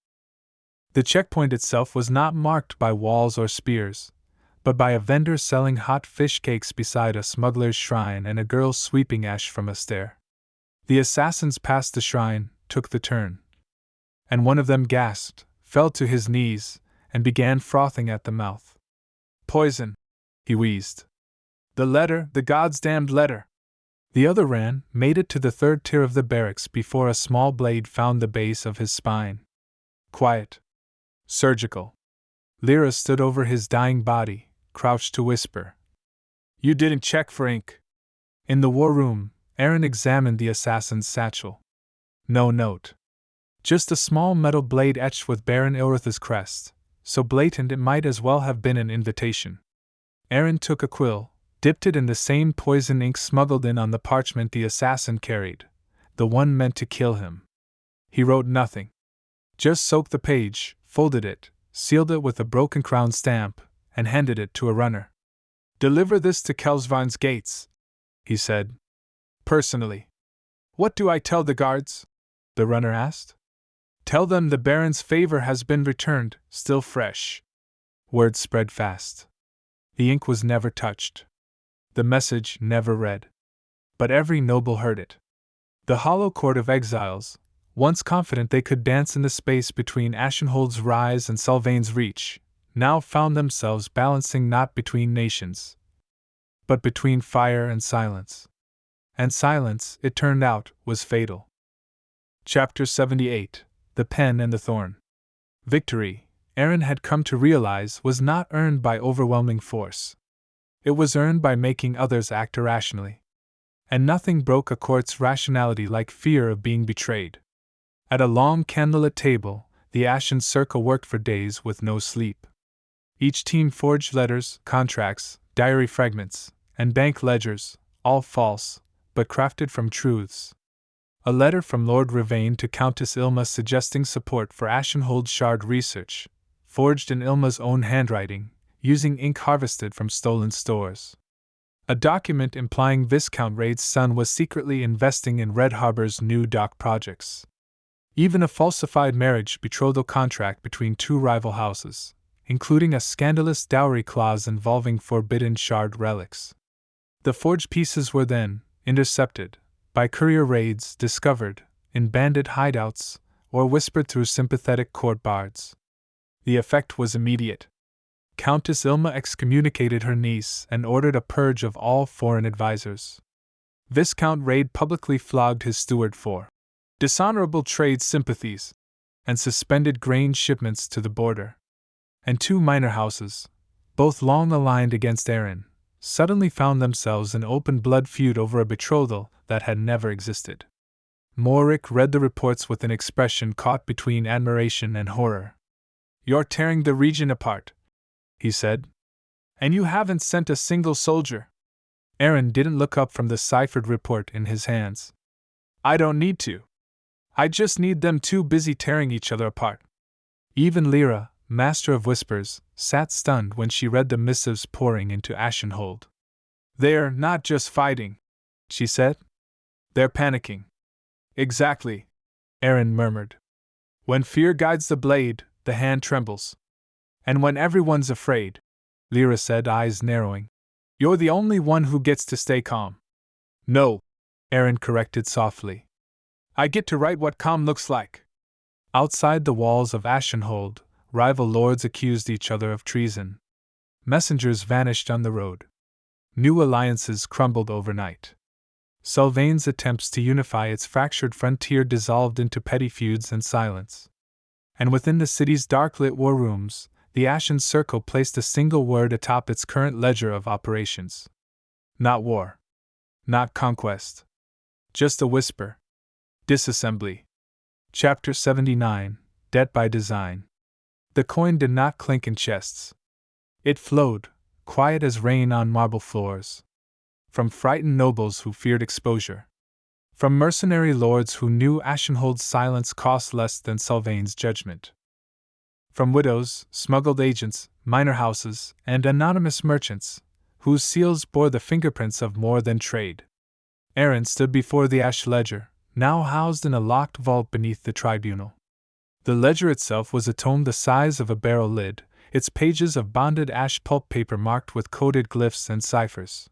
The checkpoint itself was not marked by walls or spears, but by a vendor selling hot fish cakes beside a smuggler's shrine and a girl sweeping ash from a stair. The assassins passed the shrine, took the turn. And one of them gasped, fell to his knees, and began frothing at the mouth. "Poison," he wheezed. "The letter, the God's damned letter." The other ran, made it to the 3rd tier of the barracks before a small blade found the base of his spine. Quiet. Surgical. Lyra stood over his dying body, crouched to whisper. "You didn't check for ink." In the war room, Aerin examined the assassin's satchel. No note. Just a small metal blade etched with Baron Ilrith's crest, so blatant it might as well have been an invitation. Aerin took a quill, dipped it in the same poison ink smuggled in on the parchment the assassin carried, the one meant to kill him. He wrote nothing. Just soaked the page, folded it, sealed it with a broken crown stamp, and handed it to a runner. "Deliver this to Kelsvarn's gates," he said. "Personally." "What do I tell the guards?" the runner asked. "Tell them the Baron's favor has been returned, still fresh." Word spread fast. The ink was never touched. The message never read. But every noble heard it. The hollow court of exiles, once confident they could dance in the space between Ashenhold's rise and Sylvain's reach, now found themselves balancing not between nations, but between fire and silence. And silence, it turned out, was fatal. Chapter 78: The Pen and the Thorn. Victory, Aerin had come to realize, was not earned by overwhelming force. It was earned by making others act irrationally. And nothing broke a court's rationality like fear of being betrayed. At a long candlelit table, the Ashen Circle worked for days with no sleep. Each team forged letters, contracts, diary fragments, and bank ledgers, all false, but crafted from truths. A letter from Lord Ravain to Countess Ilma suggesting support for Ashenhold shard research, forged in Ilma's own handwriting, using ink harvested from stolen stores. A document implying Viscount Raid's son was secretly investing in Red Harbor's new dock projects. Even a falsified marriage betrothal contract between two rival houses, including a scandalous dowry clause involving forbidden shard relics. The forged pieces were then intercepted by courier raids, discovered in bandit hideouts, or whispered through sympathetic court bards. The effect was immediate. Countess Ilma excommunicated her niece and ordered a purge of all foreign advisors. Viscount Raid publicly flogged his steward for dishonorable trade sympathies and suspended grain shipments to the border. And two minor houses, both long aligned against Aerin, suddenly found themselves in open blood feud over a betrothal that had never existed. Morik read the reports with an expression caught between admiration and horror. "You're tearing the region apart," he said. "And you haven't sent a single soldier." Aerin didn't look up from the ciphered report in his hands. "I don't need to. I just need them too busy tearing each other apart." Even Lyra, Master of Whispers, sat stunned when she read the missives pouring into Ashenhold. "They're not just fighting," she said. "They're panicking." "Exactly," Aerin murmured. "When fear guides the blade, the hand trembles. And when everyone's afraid," Lyra said, eyes narrowing, "you're the only one who gets to stay calm." "No," Aerin corrected softly. "I get to write what calm looks like." Outside the walls of Ashenhold, rival lords accused each other of treason. Messengers vanished on the road. New alliances crumbled overnight. Sylvain's attempts to unify its fractured frontier dissolved into petty feuds and silence. And within the city's dark-lit war rooms, the Ashen Circle placed a single word atop its current ledger of operations. Not war. Not conquest. Just a whisper. Disassembly. Chapter 79, Debt by Design. The coin did not clink in chests. It flowed, quiet as rain on marble floors. From frightened nobles who feared exposure. From mercenary lords who knew Ashenhold's silence cost less than Sylvain's judgment. From widows, smuggled agents, minor houses, and anonymous merchants, whose seals bore the fingerprints of more than trade. Aerin stood before the ash ledger, now housed in a locked vault beneath the tribunal. The ledger itself was a tome the size of a barrel lid, its pages of bonded ash pulp paper marked with coded glyphs and ciphers.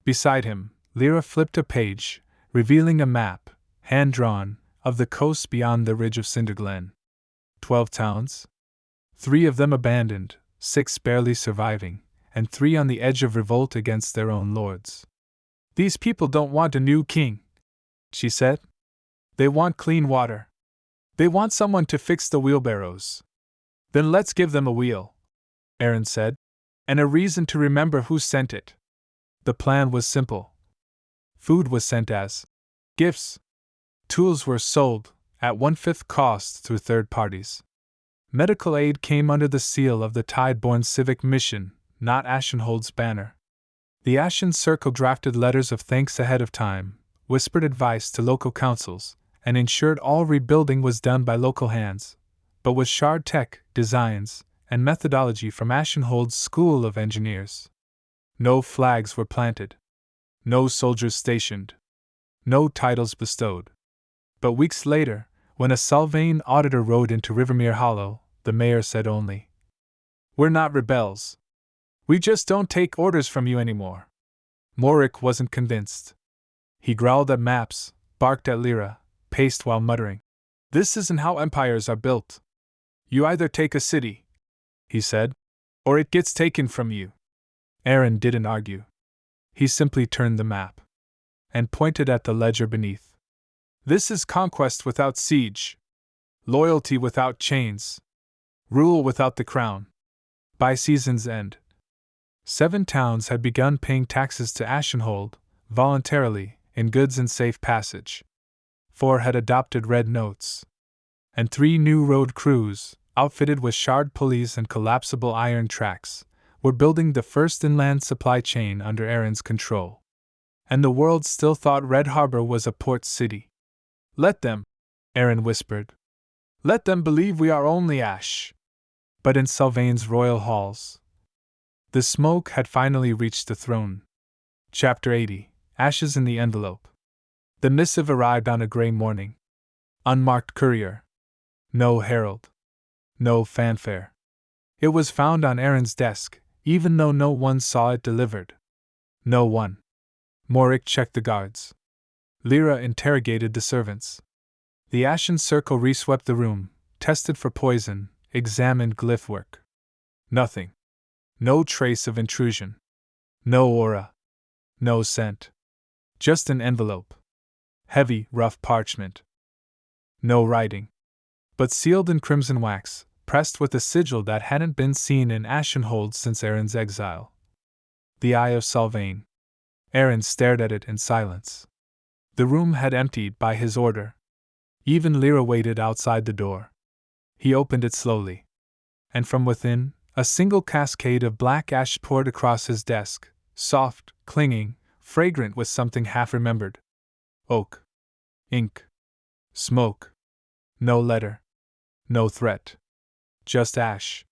Beside him, Lyra flipped a page, revealing a map, hand-drawn, of the coast beyond the ridge of Cinderglen. 12 towns? 3 of them abandoned, 6 barely surviving, and 3 on the edge of revolt against their own lords. "These people don't want a new king," she said. "They want clean water. They want someone to fix the wheelbarrows." "Then let's give them a wheel," Aerin said, "and a reason to remember who sent it." The plan was simple. Food was sent as gifts. Tools were sold, at 1/5 cost, through third parties. Medical aid came under the seal of the Tideborn Civic Mission, not Ashenhold's banner. The Ashen Circle drafted letters of thanks ahead of time, whispered advice to local councils, and ensured all rebuilding was done by local hands, but with shard tech, designs, and methodology from Ashenhold's School of Engineers. No flags were planted. No soldiers stationed. No titles bestowed. But weeks later, when a Sylvain auditor rode into Rivermere Hollow, the mayor said only, "We're not rebels. We just don't take orders from you anymore." Morik wasn't convinced. He growled at maps, barked at Lyra, paced while muttering, "This isn't how empires are built. You either take a city," he said, "or it gets taken from you." Aerin didn't argue. He simply turned the map and pointed at the ledger beneath. "This is conquest without siege. Loyalty without chains. Rule without the crown. By season's end." 7 towns had begun paying taxes to Ashenhold, voluntarily, in goods and safe passage. 4 had adopted red notes. And 3 new road crews, outfitted with shard pulleys and collapsible iron tracks, were building the first inland supply chain under Aerin's control. And the world still thought Red Harbor was a port city. "Let them," Aerin whispered. "Let them believe we are only ash." But in Sylvain's royal halls, the smoke had finally reached the throne. Chapter 80: Ashes in the Envelope. The missive arrived on a gray morning. Unmarked courier. No herald. No fanfare. It was found on Aerin's desk, even though no one saw it delivered. No one. Morik checked the guards. Lyra interrogated the servants. The Ashen Circle reswept the room, tested for poison, examined glyph work. Nothing. No trace of intrusion. No aura. No scent. Just an envelope. Heavy, rough parchment. No writing. But sealed in crimson wax, pressed with a sigil that hadn't been seen in Ashenhold since Aerin's exile. The Eye of Sylvain. Aerin stared at it in silence. The room had emptied by his order. Even Lyra waited outside the door. He opened it slowly. And from within, a single cascade of black ash poured across his desk, soft, clinging, fragrant with something half-remembered. Oak. Ink. Smoke. No letter. No threat. Just ash.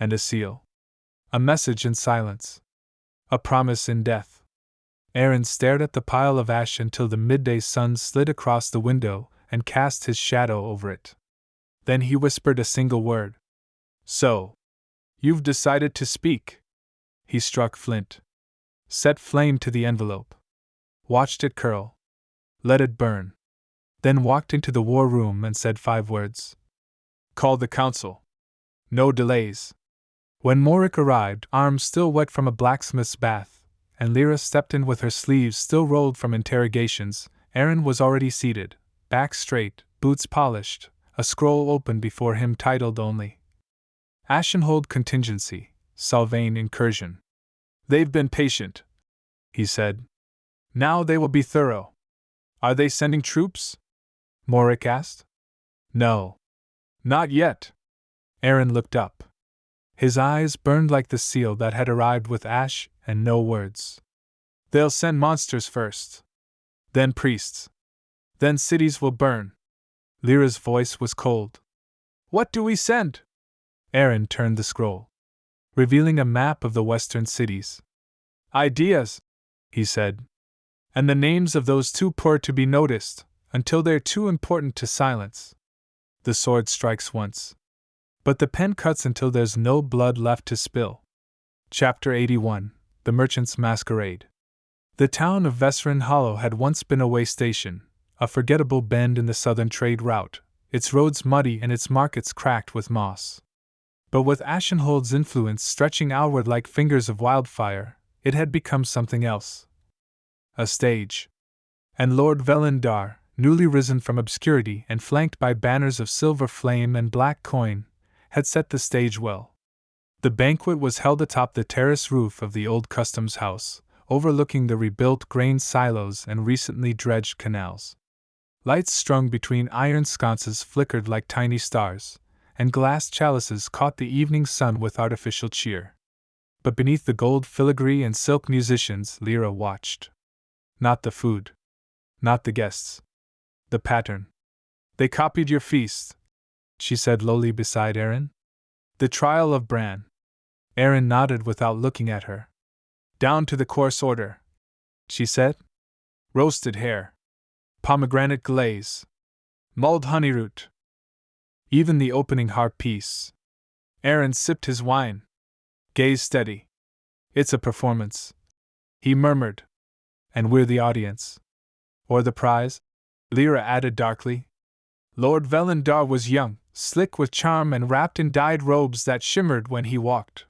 And a seal. A message in silence. A promise in death. Aerin stared at the pile of ash until the midday sun slid across the window and cast his shadow over it. Then he whispered a single word. "So. You've decided to speak." He struck flint. Set flame to the envelope. Watched it curl. Let it burn. Then walked into the war room and said 5 words. "Call the council. No delays." When Morik arrived, arms still wet from a blacksmith's bath, and Lyra stepped in with her sleeves still rolled from interrogations, Aerin was already seated, back straight, boots polished, a scroll open before him titled only Ashenhold Contingency, Sylvain Incursion. "They've been patient," he said. "Now they will be thorough." "Are they sending troops?" Morik asked. "No. Not yet." Aerin looked up. His eyes burned like the seal that had arrived with ash and no words. "They'll send monsters first. Then priests. Then cities will burn." Lyra's voice was cold. "What do we send?" Aerin turned the scroll, revealing a map of the western cities. "Ideas," he said. "And the names of those too poor to be noticed, until they're too important to silence. The sword strikes once, but the pen cuts until there's no blood left to spill." Chapter 81: The Merchant's Masquerade. The town of Vesrin Hollow had once been a way station, a forgettable bend in the southern trade route, its roads muddy and its markets cracked with moss. But with Ashenhold's influence stretching outward like fingers of wildfire, it had become something else. A stage. And Lord Velindar, newly risen from obscurity and flanked by banners of silver flame and black coin, had set the stage well. The banquet was held atop the terrace roof of the old customs house, overlooking the rebuilt grain silos and recently dredged canals. Lights strung between iron sconces flickered like tiny stars, and glass chalices caught the evening sun with artificial cheer. But beneath the gold filigree and silk musicians, Lyra watched. Not the food. Not the guests. The pattern. "They copied your feast," she said lowly beside Aerin. "The trial of Bran." Aerin nodded without looking at her. "Down to the course order," she said. "Roasted hare. Pomegranate glaze. Mulled honeyroot. Even the opening harp piece." Aerin sipped his wine. "Gaze steady. It's a performance," he murmured. "And we're the audience." "Or the prize?" Lyra added darkly. Lord Velindar was young, slick with charm and wrapped in dyed robes that shimmered when he walked.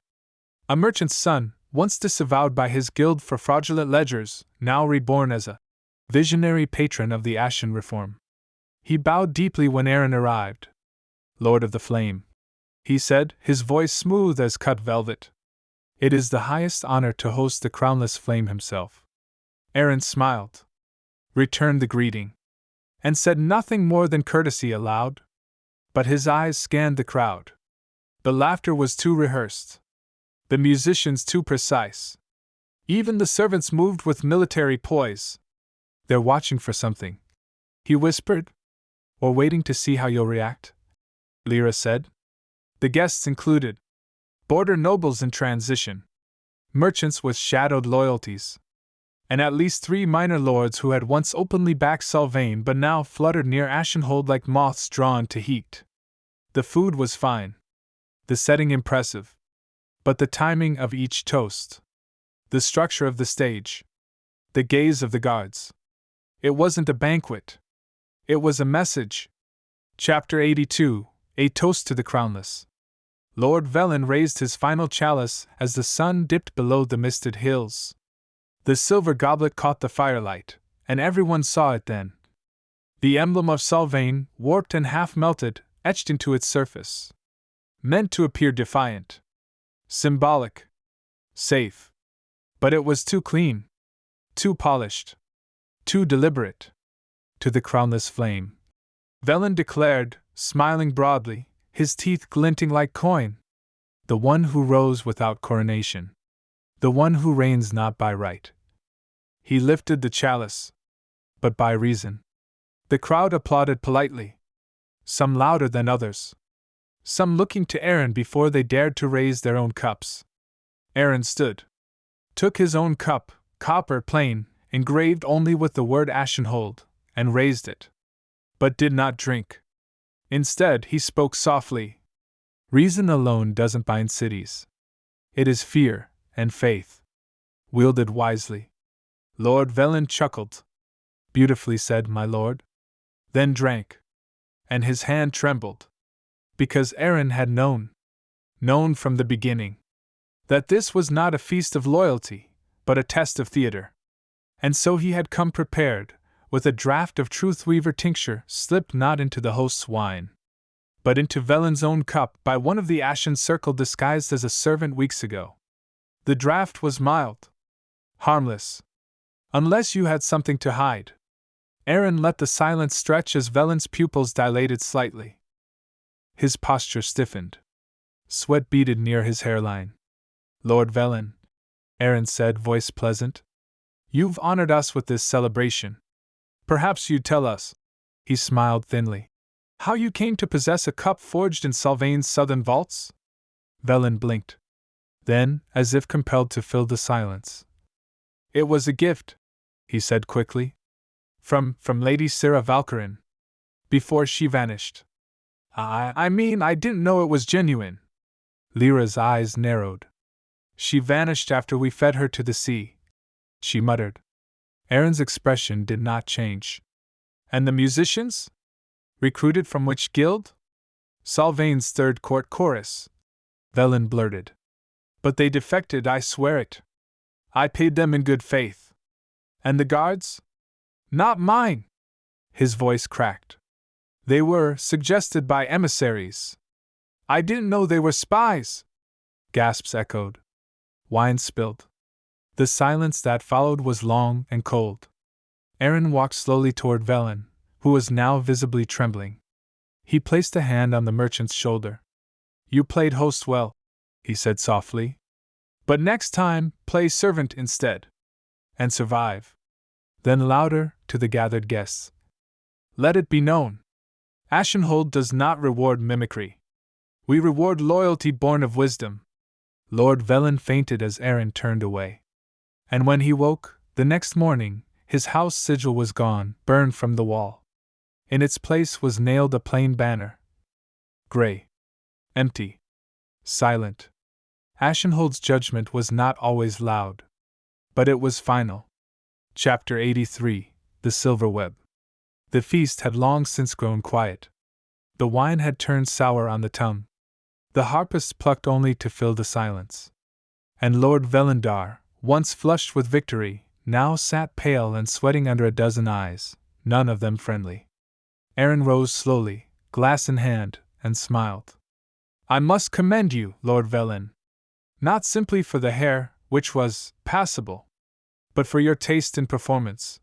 A merchant's son, once disavowed by his guild for fraudulent ledgers, now reborn as a visionary patron of the Ashen Reform. He bowed deeply when Aerin arrived. "Lord of the Flame," he said, his voice smooth as cut velvet. "It is the highest honor to host the Crownless Flame himself." Aerin smiled, returned the greeting, and said nothing more than courtesy aloud. But his eyes scanned the crowd. The laughter was too rehearsed. the musicians too precise. Even the servants moved with military poise. They're watching for something, he whispered. Or waiting to see how you'll react, Lyra said. The guests included border nobles in transition, merchants with shadowed loyalties, and at least 3 minor lords who had once openly backed Sylvain but now fluttered near Ashenhold like moths drawn to heat. The food was fine, the setting impressive, but the timing of each toast, the structure of the stage, the gaze of the guards. It wasn't a banquet. It was a message. Chapter 82, A Toast to the Crownless. Lord Velen raised his final chalice as the sun dipped below the misted hills. The silver goblet caught the firelight, and everyone saw it then. The emblem of Sylvain, warped and half-melted, etched into its surface. Meant to appear defiant. Symbolic. Safe. But it was too clean. Too polished. Too deliberate. To the Crownless Flame, Velen declared, smiling broadly, his teeth glinting like coin. The one who rose without coronation. The one who reigns not by right. He lifted the chalice, but by reason. The crowd applauded politely, some louder than others, some looking to Aerin before they dared to raise their own cups. Aerin stood, took his own cup, copper plain, engraved only with the word Ashenhold, and raised it, but did not drink. Instead, he spoke softly. Reason alone doesn't bind cities. It is fear and faith, wielded wisely. Lord Velen chuckled. Beautifully said, my lord. Then drank. And his hand trembled. Because Aerin had known from the beginning, that this was not a feast of loyalty, but a test of theater. And so he had come prepared, with a draught of Truthweaver tincture slipped not into the host's wine, but into Velen's own cup by one of the Ashen Circle disguised as a servant weeks ago. The draught was mild, harmless, unless you had something to hide. Aerin let the silence stretch as Velen's pupils dilated slightly. His posture stiffened. Sweat beaded near his hairline. Lord Velen, Aerin said, voice pleasant, you've honored us with this celebration. Perhaps you'd tell us, he smiled thinly, how you came to possess a cup forged in Sylvain's southern vaults? Velen blinked. Then, as if compelled to fill the silence, it was a gift, he said quickly. From Lady Sira Valkyrin. Before she vanished. I mean, I didn't know it was genuine. Lyra's eyes narrowed. She vanished after we fed her to the sea, she muttered. Aerin's expression did not change. And the musicians? Recruited from which guild? Sylvain's third court chorus, Velen blurted. But they defected, I swear it. I paid them in good faith. And the guards? Not mine. His voice cracked. They were suggested by emissaries. I didn't know they were spies. Gasps echoed. Wine spilled. The silence that followed was long and cold. Aerin walked slowly toward Velen, who was now visibly trembling. He placed a hand on the merchant's shoulder. You played host well, he said softly. But next time, play servant instead. And survive. Then louder, to the gathered guests. Let it be known. Ashenhold does not reward mimicry. We reward loyalty born of wisdom. Lord Velen fainted as Aerin turned away. And when he woke, the next morning, his house sigil was gone, burned from the wall. In its place was nailed a plain banner. Gray. Empty. Silent. Ashenhold's judgment was not always loud. But it was final. Chapter 83, The Silver Web. The feast had long since grown quiet. The wine had turned sour on the tongue. The harpists plucked only to fill the silence. And Lord Velendar, once flushed with victory, now sat pale and sweating under a dozen eyes, none of them friendly. Aerin rose slowly, glass in hand, and smiled. I must commend you, Lord Velen. Not simply for the hair, which was passable, but for your taste in performance.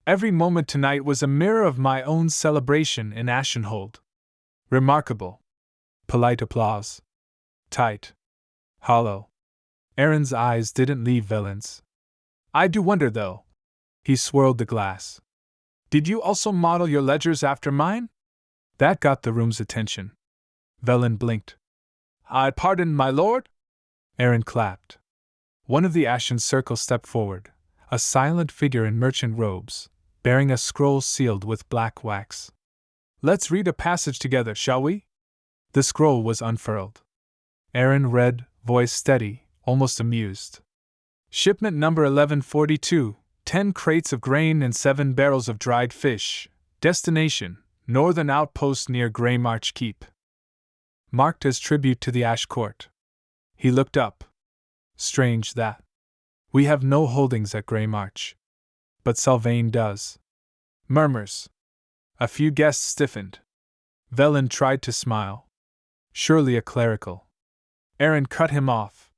Every moment tonight was a mirror of my own celebration in Ashenhold. Remarkable. Polite applause. Tight. Hollow. Aerin's eyes didn't leave Velen's. I do wonder, though. He swirled the glass. Did you also model your ledgers after mine? That got the room's attention. Velen blinked. I pardon, my lord? Aerin clapped. One of the Ashen Circle stepped forward, a silent figure in merchant robes, bearing a scroll sealed with black wax. Let's read a passage together, shall we? The scroll was unfurled. Aerin read, voice steady, almost amused. Shipment number 1142, 10 crates of grain and 7 barrels of dried fish. Destination, northern outpost near Greymarch Keep. Marked as tribute to the Ash Court. He looked up. Strange that. We have no holdings at Greymarch. But Sylvain does. Murmurs. A few guests stiffened. Velen tried to smile. Surely a clerical. Aerin cut him off.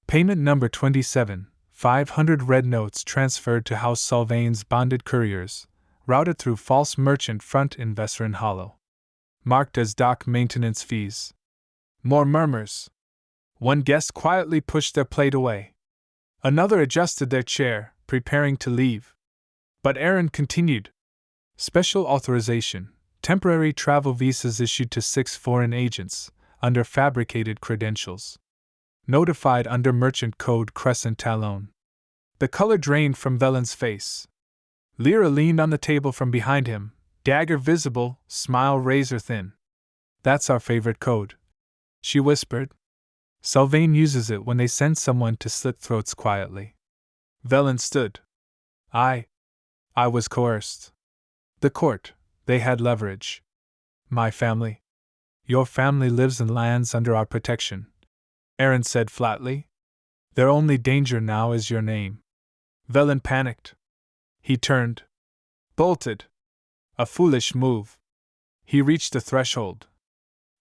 Payment number 27, 500 red notes transferred to House Sylvain's bonded couriers, routed through false merchant front in Vesserin Hollow. Marked as dock maintenance fees. More murmurs. One guest quietly pushed their plate away. Another adjusted their chair, preparing to leave. But Aerin continued. Special authorization, temporary travel visas issued to 6 foreign agents, under fabricated credentials. Notified under Merchant Code Crescent Talon. The color drained from Velen's face. Lyra leaned on the table from behind him, dagger visible, smile razor thin. That's our favorite code, she whispered. Sylvain uses it when they send someone to slit throats quietly. Velen stood. I was coerced. The court, they had leverage. My family. Your family lives in lands under our protection, Aerin said flatly. Their only danger now is your name. Velen panicked. He turned. Bolted. A foolish move. He reached the threshold.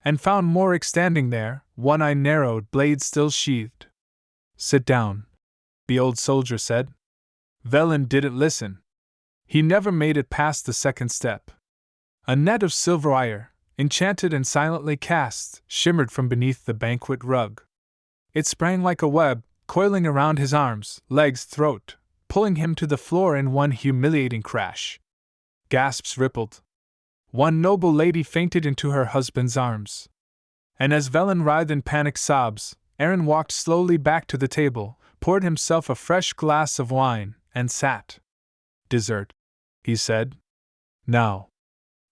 And found Morik standing there, one eye narrowed, blade still sheathed. Sit down, the old soldier said. Velen didn't listen. He never made it past the second step. A net of silver wire, enchanted and silently cast, shimmered from beneath the banquet rug. It sprang like a web, coiling around his arms, legs, throat, pulling him to the floor in one humiliating crash. Gasps rippled. One noble lady fainted into her husband's arms. And as Velen writhed in panic sobs, Aerin walked slowly back to the table, poured himself a fresh glass of wine, and sat. Dessert, he said. Now.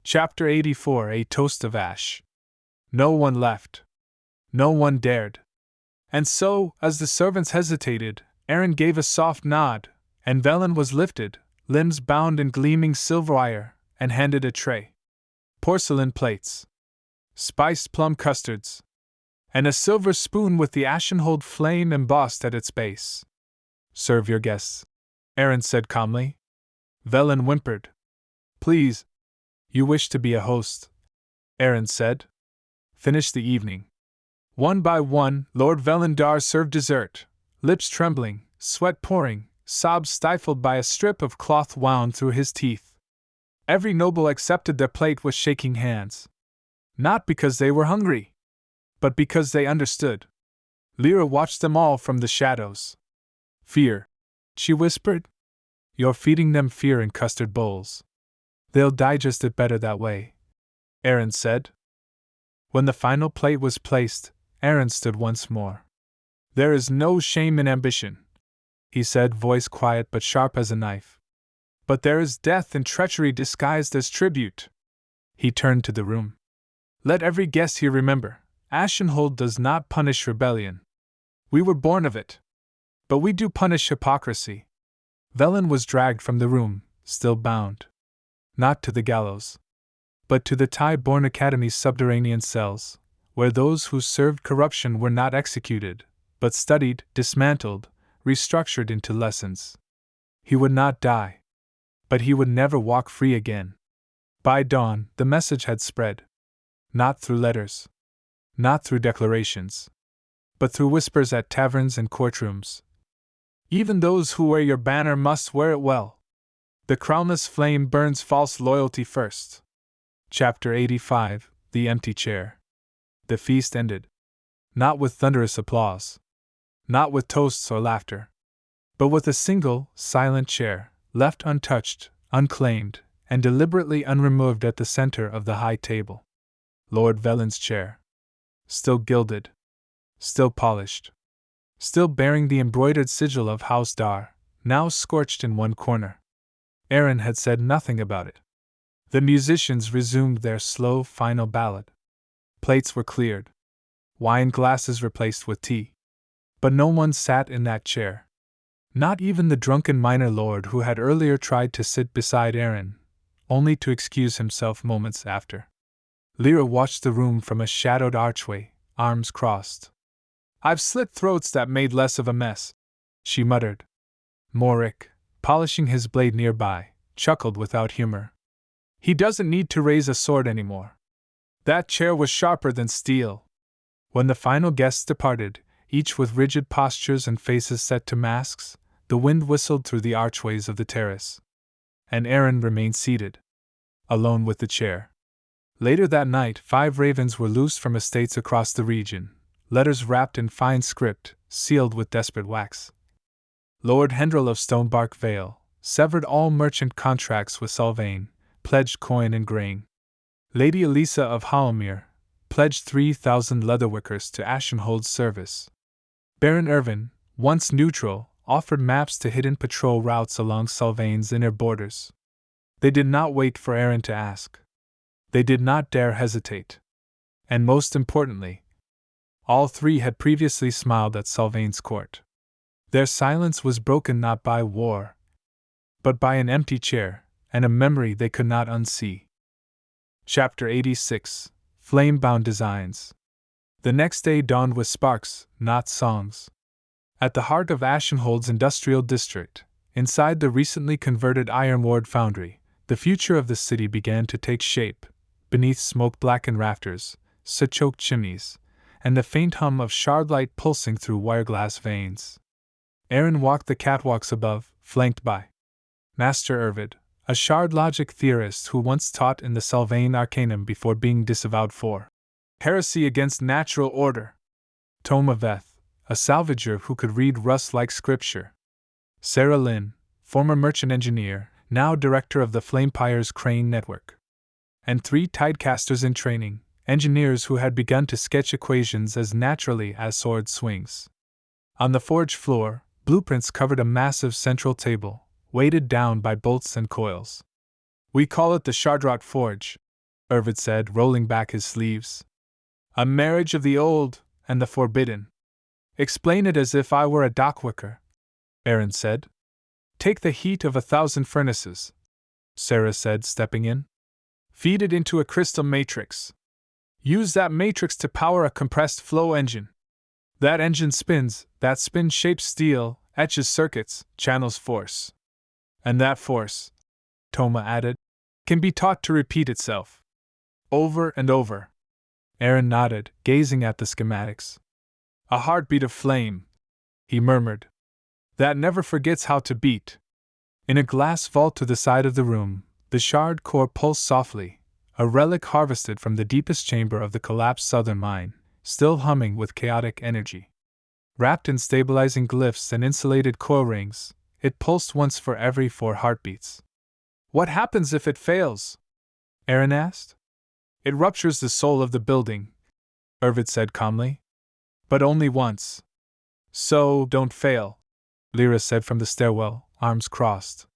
Chapter 84, A Toast of Ash. No one left. No one dared. And so, as the servants hesitated, Aerin gave a soft nod, and Velen was lifted, limbs bound in gleaming silver wire, and handed a tray. Porcelain plates. Spiced plum custards. And a silver spoon with the Ashenhold flame embossed at its base. Serve your guests, Aerin said calmly. Velen whimpered. Please. You wish to be a host, Aerin said. Finish the evening. One by one, Lord Velendar served dessert, lips trembling, sweat pouring, sobs stifled by a strip of cloth wound through his teeth. Every noble accepted their plate with shaking hands. Not because they were hungry, but because they understood. Lyra watched them all from the shadows. Fear, she whispered. You're feeding them fear in custard bowls. They'll digest it better that way, Aerin said. When the final plate was placed, Aerin stood once more. There is no shame in ambition, he said, voice quiet but sharp as a knife. But there is death in treachery disguised as tribute. He turned to the room. Let every guest here remember, Ashenhold does not punish rebellion. We were born of it. But we do punish hypocrisy. Velen was dragged from the room, still bound. Not to the gallows, but to the Ty-born Academy's subterranean cells, where those who served corruption were not executed, but studied, dismantled, restructured into lessons. He would not die. But he would never walk free again. By dawn, the message had spread. Not through letters. Not through declarations. But through whispers at taverns and courtrooms. Even those who wear your banner must wear it well. The Crownless Flame burns false loyalty first. Chapter 85, The Empty Chair. The feast ended. Not with thunderous applause. Not with toasts or laughter, but with a single, silent chair, left untouched, unclaimed, and deliberately unremoved at the center of the high table. Lord Velin's chair. Still gilded. Still polished. Still bearing the embroidered sigil of House Dar, now scorched in one corner. Aerin had said nothing about it. The musicians resumed their slow, final ballad. Plates were cleared. Wine glasses replaced with tea. But no one sat in that chair. Not even the drunken minor lord who had earlier tried to sit beside Aerin, only to excuse himself moments after. Lyra watched the room from a shadowed archway, arms crossed. "I've slit throats that made less of a mess," she muttered. Morik, polishing his blade nearby, chuckled without humor. "He doesn't need to raise a sword anymore. That chair was sharper than steel." When the final guests departed, each with rigid postures and faces set to masks, the wind whistled through the archways of the terrace. And Aerin remained seated, alone with the chair. Later that night, 5 ravens were loosed from estates across the region, letters wrapped in fine script, sealed with desperate wax. Lord Hendril of Stonebark Vale severed all merchant contracts with Sylvain, pledged coin and grain. Lady Elisa of Hallmere pledged 3,000 leatherwickers to Ashenhold's service. Baron Irvin, once neutral, offered maps to hidden patrol routes along Sylvain's inner borders. They did not wait for Aerin to ask. They did not dare hesitate. And most importantly, all 3 had previously smiled at Sylvain's court. Their silence was broken not by war, but by an empty chair, and a memory they could not unsee. Chapter 86 Flame-Bound Designs. The next day dawned with sparks, not songs. At the heart of Ashenhold's industrial district, inside the recently converted ironware foundry, the future of the city began to take shape, beneath smoke-blackened rafters, soot-choked chimneys, and the faint hum of shard light pulsing through wireglass veins. Aerin walked the catwalks above, flanked by Master Ervid, a shard logic theorist who once taught in the Sylvain Arcanum before being disavowed for heresy against natural order. Toma Veth, a salvager who could read rust-like scripture. Sarah Lynn, former merchant engineer, now director of the Flamepire's crane network. And 3 tidecasters in training, engineers who had begun to sketch equations as naturally as sword swings. On the forge floor, blueprints covered a massive central table, weighted down by bolts and coils. "We call it the Shardrot Forge," Ervid said, rolling back his sleeves. "A marriage of the old and the forbidden." "Explain it as if I were a dockworker," Aerin said. "Take the heat of 1,000 furnaces," Sarah said, stepping in. "Feed it into a crystal matrix. Use that matrix to power a compressed flow engine. That engine spins, that spin shapes steel, etches circuits, channels force. And that force," Toma added, "can be taught to repeat itself. Over and over." Aerin nodded, gazing at the schematics. "A heartbeat of flame," he murmured, "that never forgets how to beat." In a glass vault to the side of the room, the shard core pulsed softly, a relic harvested from the deepest chamber of the collapsed southern mine, still humming with chaotic energy. Wrapped in stabilizing glyphs and insulated coil rings, it pulsed once for every 4 heartbeats. "What happens if it fails?" Aerin asked. "It ruptures the soul of the building," Ervid said calmly. "But only once. So, don't fail," Lyra said from the stairwell, arms crossed.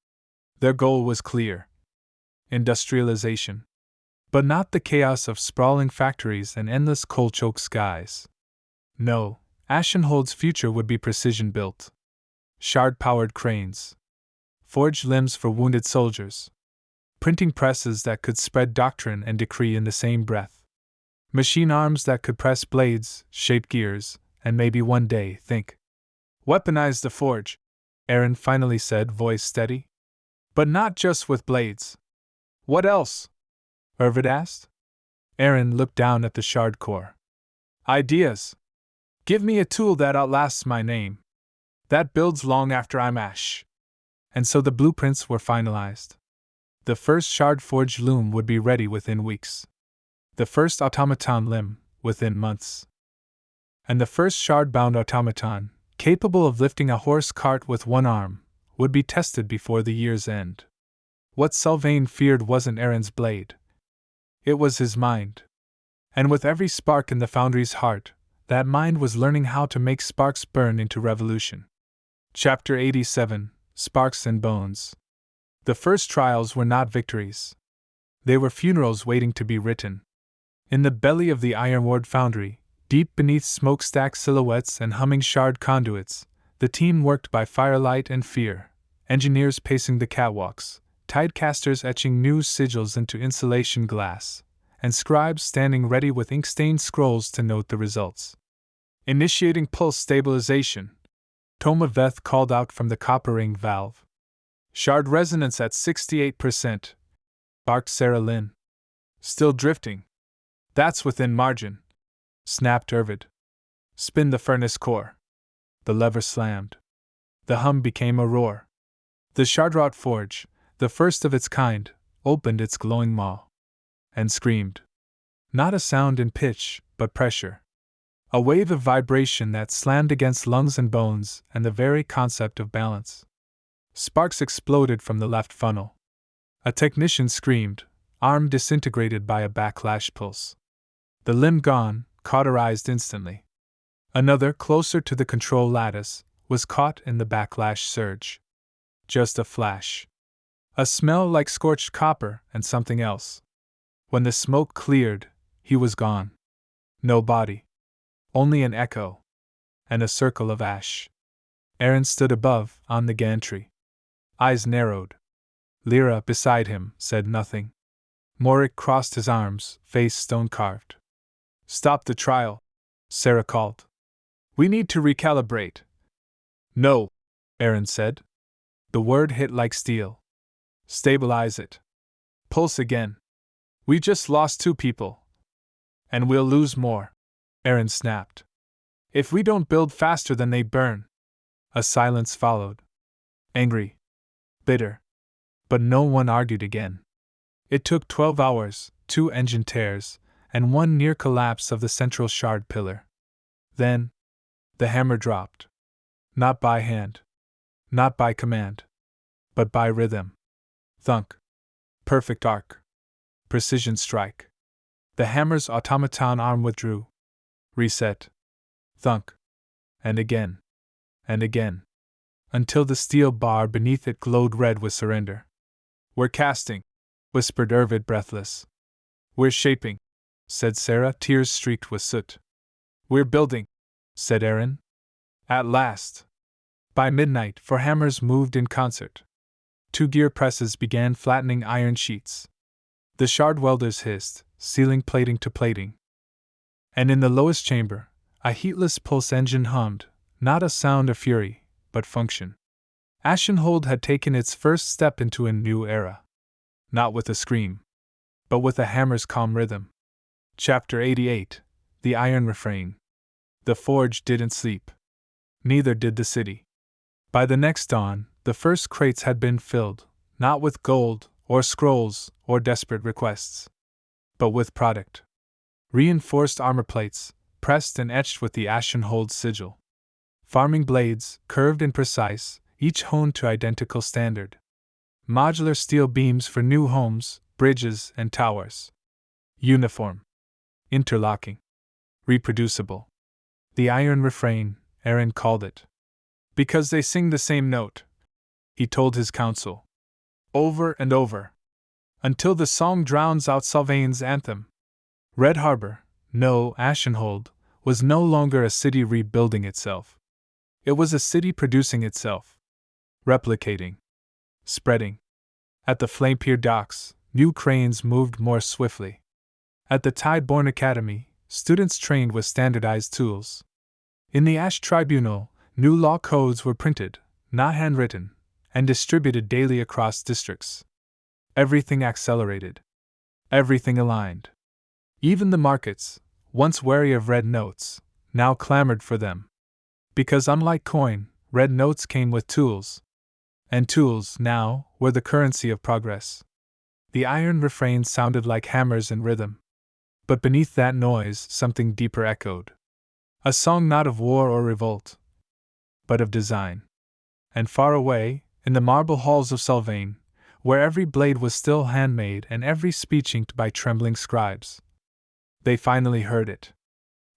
Their goal was clear. Industrialization. But not the chaos of sprawling factories and endless coal-choked skies. No, Ashenhold's future would be precision-built. Shard-powered cranes. Forged limbs for wounded soldiers. Printing presses that could spread doctrine and decree in the same breath. Machine arms that could press blades, shape gears, and maybe one day think. "Weaponize the forge," Aerin finally said, voice steady. "But not just with blades." "What else?" Ervid asked. Aerin looked down at the shard core. "Ideas. Give me a tool that outlasts my name. That builds long after I'm ash." And so the blueprints were finalized. The first shard forged loom would be ready within weeks. The first automaton limb, within months. And the first shard-bound automaton, capable of lifting a horse cart with one arm, would be tested before the year's end. What Sylvain feared wasn't Aerin's blade. It was his mind. And with every spark in the foundry's heart, that mind was learning how to make sparks burn into revolution. Chapter 87, Sparks and Bones. The first trials were not victories. They were funerals waiting to be written. In the belly of the ironward foundry, deep beneath smokestack silhouettes and humming shard conduits, the team worked by firelight and fear, engineers pacing the catwalks, tidecasters etching new sigils into insulation glass, and scribes standing ready with ink-stained scrolls to note the results. Initiating pulse stabilization, Toma Veth called out from the copper ring valve. Shard resonance at 68%, barked Sarah Lynn. Still drifting. That's within margin, snapped Irvid. Spin the furnace core. The lever slammed. The hum became a roar. The shardwrought forge, the first of its kind, opened its glowing maw. And screamed. Not a sound in pitch, but pressure. A wave of vibration that slammed against lungs and bones and the very concept of balance. Sparks exploded from the left funnel. A technician screamed, arm disintegrated by a backlash pulse. The limb gone, cauterized instantly. Another, closer to the control lattice, was caught in the backlash surge. Just a flash. A smell like scorched copper and something else. When the smoke cleared, he was gone. No body. Only an echo. And a circle of ash. Aerin stood above, on the gantry. Eyes narrowed. Lyra, beside him, said nothing. Morik crossed his arms, face stone-carved. Stop the trial, Sarah called. We need to recalibrate. No, Aerin said. The word hit like steel. Stabilize it. Pulse again. We just lost 2 people. And we'll lose more, Aerin snapped. If we don't build faster than they burn. A silence followed. Angry. Bitter. But no one argued again. It took 12 hours, 2 engine tears, and 1 near collapse of the central shard pillar. Then, the hammer dropped. Not by hand. Not by command. But by rhythm. Thunk. Perfect arc. Precision strike. The hammer's automaton arm withdrew. Reset. Thunk. And again. And again. Until the steel bar beneath it glowed red with surrender. We're casting, whispered Irvid breathless. We're shaping, said Sarah, tears streaked with soot. We're building, said Aerin. At last. By midnight, 4 hammers moved in concert. 2 gear presses began flattening iron sheets. The shard welders hissed, sealing plating to plating. And in the lowest chamber, a heatless pulse engine hummed, not a sound of fury, but function. Ashenhold had taken its first step into a new era. Not with a scream, but with a hammer's calm rhythm. Chapter 88, The Iron Refrain. The forge didn't sleep. Neither did the city. By the next dawn, the first crates had been filled, not with gold, or scrolls, or desperate requests, but with product. Reinforced armor plates, pressed and etched with the Ashenhold sigil. Farming blades, curved and precise, each honed to identical standard. Modular steel beams for new homes, bridges, and towers. Uniform. Interlocking. Reproducible. The Iron Refrain, Aerin called it. Because they sing the same note, he told his council. Over and over. Until the song drowns out Sylvain's anthem. Red Harbor, no, Ashenhold, was no longer a city rebuilding itself. It was a city producing itself. Replicating. Spreading. At the Flamepier docks, new cranes moved more swiftly. At the Tideborn Academy, students trained with standardized tools. In the Ash Tribunal, new law codes were printed, not handwritten, and distributed daily across districts. Everything accelerated. Everything aligned. Even the markets, once wary of red notes, now clamored for them. Because unlike coin, red notes came with tools. And tools, now, were the currency of progress. The Iron Refrain sounded like hammers in rhythm. But beneath that noise, something deeper echoed. A song not of war or revolt. but of design. And far away, in the marble halls of Sylvain, where every blade was still handmade and every speech inked by trembling scribes, they finally heard it.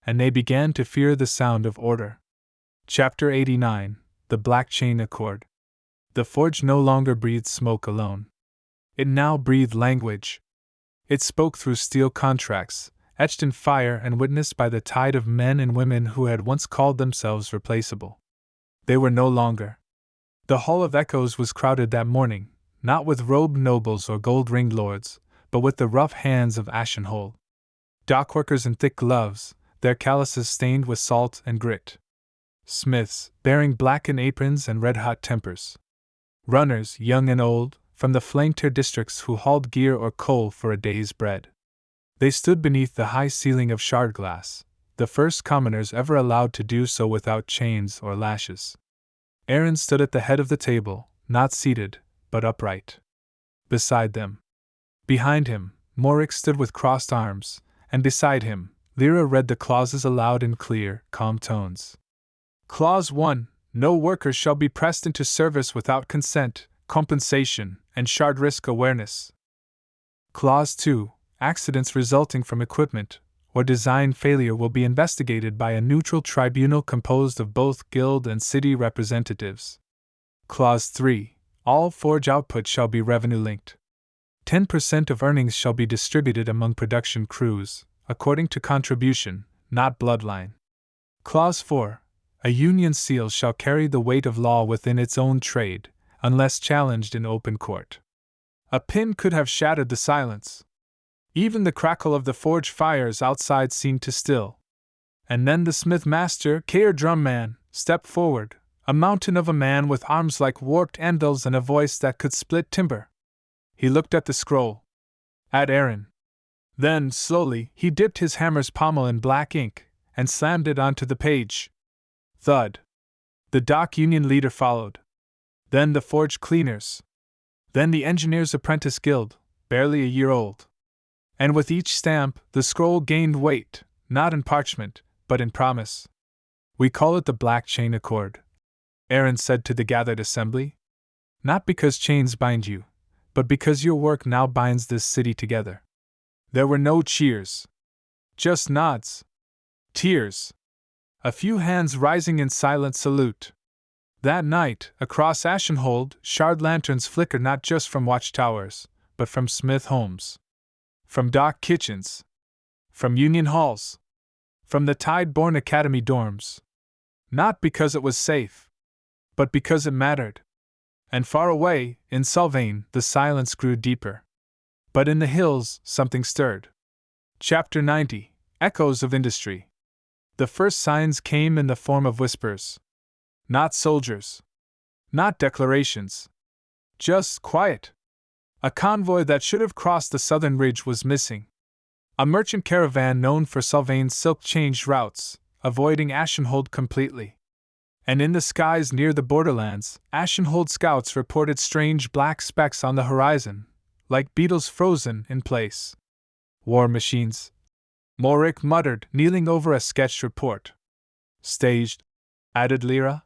And they began to fear the sound of order. Chapter 89: The Black Chain Accord. The forge no longer breathed smoke alone. It now breathed language. It spoke through steel contracts, etched in fire and witnessed by the tide of men and women who had once called themselves replaceable. They were no longer. The Hall of Echoes was crowded that morning, not with robed nobles or gold-ringed lords, but with the rough hands of Ashenhold. Dockworkers in thick gloves, their calluses stained with salt and grit. Smiths, bearing blackened aprons and red-hot tempers. Runners, young and old, from the flanker districts who hauled gear or coal for a day's bread. They stood beneath the high ceiling of shard glass, the first commoners ever allowed to do so without chains or lashes. Aerin stood at the head of the table, not seated, but upright. Beside them. Behind him, Morik stood with crossed arms, and beside him, Lyra read the clauses aloud in clear, calm tones. Clause 1. No worker shall be pressed into service without consent, compensation, and shard risk awareness. Clause 2. Accidents resulting from equipment or design failure will be investigated by a neutral tribunal composed of both guild and city representatives. Clause 3. All forge output shall be revenue-linked. 10% of earnings shall be distributed among production crews, according to contribution, not bloodline. Clause 4. A union seal shall carry the weight of law within its own trade, unless challenged in open court. A pin could have shattered the silence. Even the crackle of the forge fires outside seemed to still. And then the smith master, Kair Drumman, stepped forward, a mountain of a man with arms like warped anvils and a voice that could split timber. He looked at the scroll. At Aerin. Then, slowly, he dipped his hammer's pommel in black ink, and slammed it onto the page. Thud. The dock union leader followed. Then the forge cleaners. Then the engineers' apprentice guild, barely a year old. And with each stamp, the scroll gained weight, not in parchment, but in promise. We call it the Black Chain Accord, Aerin said to the gathered assembly. Not because chains bind you, but because your work now binds this city together. There were no cheers. Just nods. Tears. A few hands rising in silent salute. That night, across Ashenhold, shard lanterns flickered not just from watchtowers, but from smith homes. From dock kitchens. From union halls. From the tide-born academy dorms. Not because it was safe, but because it mattered. And far away, in Sylvain, the silence grew deeper. But in the hills, something stirred. Chapter 90: Echoes of Industry. The first signs came in the form of whispers. Not soldiers. Not declarations. Just quiet. A convoy that should have crossed the southern ridge was missing. A merchant caravan known for Sylvain's silk changed routes, avoiding Ashenhold completely. And in the skies near the borderlands, Ashenhold scouts reported strange black specks on the horizon, like beetles frozen in place. War machines. Morik muttered, kneeling over a sketched report. Staged, added Lyra.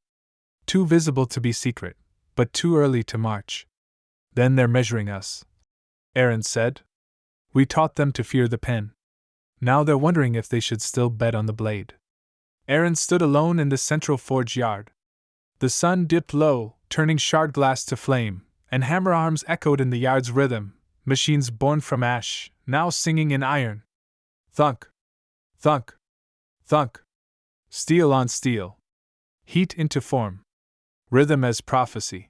Too visible to be secret, but too early to march. Then they're measuring us, Aerin said. We taught them to fear the pen. Now they're wondering if they should still bet on the blade. Aerin stood alone in the central forge yard. The sun dipped low, turning shard glass to flame, and hammer arms echoed in the yard's rhythm, machines born from ash, now singing in iron. Thunk. Thunk. Thunk. Steel on steel. Heat into form. Rhythm as prophecy.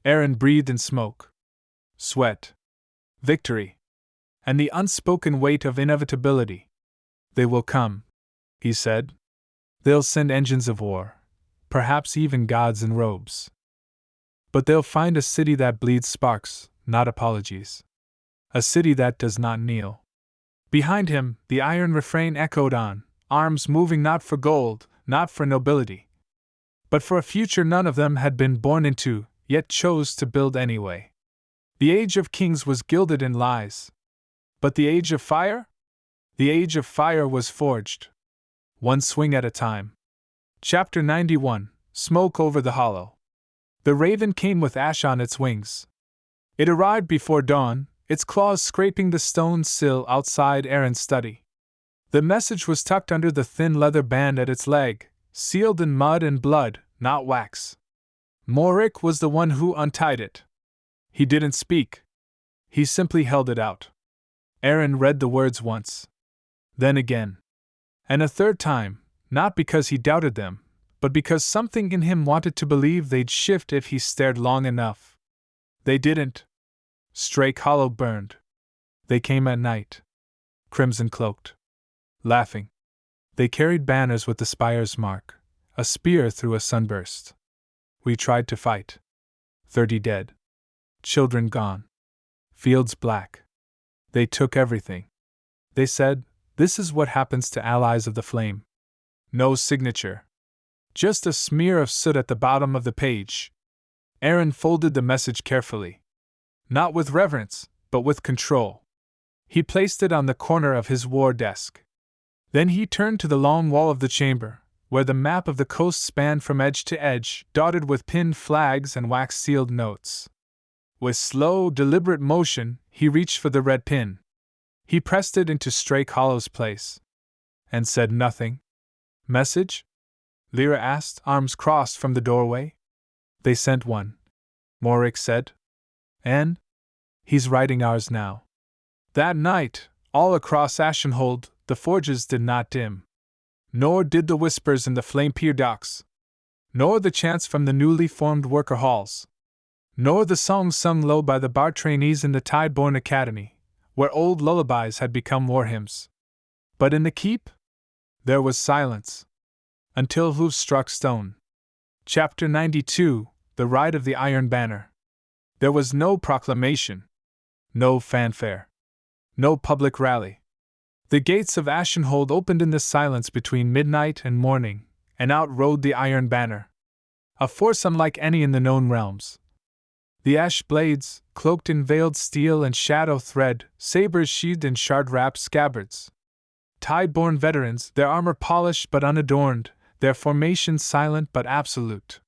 Aerin breathed in smoke. Sweat. Victory. And the unspoken weight of inevitability. They will come, he said. They'll send engines of war, perhaps even gods in robes. But they'll find a city that bleeds sparks, not apologies. A city that does not kneel. Behind him, the iron refrain echoed on, arms moving not for gold, not for nobility, but for a future none of them had been born into, yet chose to build anyway. The age of kings was gilded in lies. But the age of fire? The age of fire was forged. One swing at a time. Chapter 91: smoke over the hollow. The raven came with ash on its wings. It arrived before dawn, its claws scraping the stone sill outside Aerin's study. The message was tucked under the thin leather band at its leg, sealed in mud and blood, not wax. Morik was the one who untied it. He didn't speak. He simply held it out. Aerin read the words once. Then again. And a third time, not because he doubted them, but because something in him wanted to believe they'd shift if he stared long enough. They didn't. Strake Hollow burned. They came at night. Crimson cloaked. Laughing. They carried banners with the spire's mark, a spear through a sunburst. We tried to fight. 30 dead. Children gone. Fields black. They took everything. They said, "This is what happens to allies of the flame." No signature. Just a smear of soot at the bottom of the page. Aerin folded the message carefully. Not with reverence, but with control. He placed it on the corner of his war desk. Then he turned to the long wall of the chamber, where the map of the coast spanned from edge to edge, dotted with pinned flags and wax-sealed notes. With slow, deliberate motion, he reached for the red pin. He pressed it into Strake Hollow's place. And said nothing. "Message?" Lyra asked, arms crossed from the doorway. "They sent one," Morik said. "And? He's writing ours now." That night, all across Ashenhold, the forges did not dim. Nor did the whispers in the flame pier docks. Nor the chants from the newly formed worker halls. Nor the songs sung low by the bar trainees in the Tideborn Academy, where old lullabies had become war hymns. But in the keep? There was silence. Until hoofs struck stone. Chapter 92, The Ride of the Iron Banner. There was no proclamation. No fanfare. No public rally. The gates of Ashenhold opened in the silence between midnight and morning, and out rode the Iron Banner. A force unlike any in the known realms. The ash blades, cloaked in veiled steel and shadow thread, sabers sheathed in shard-wrapped scabbards. Tideborn veterans, their armor polished but unadorned, their formation silent but absolute.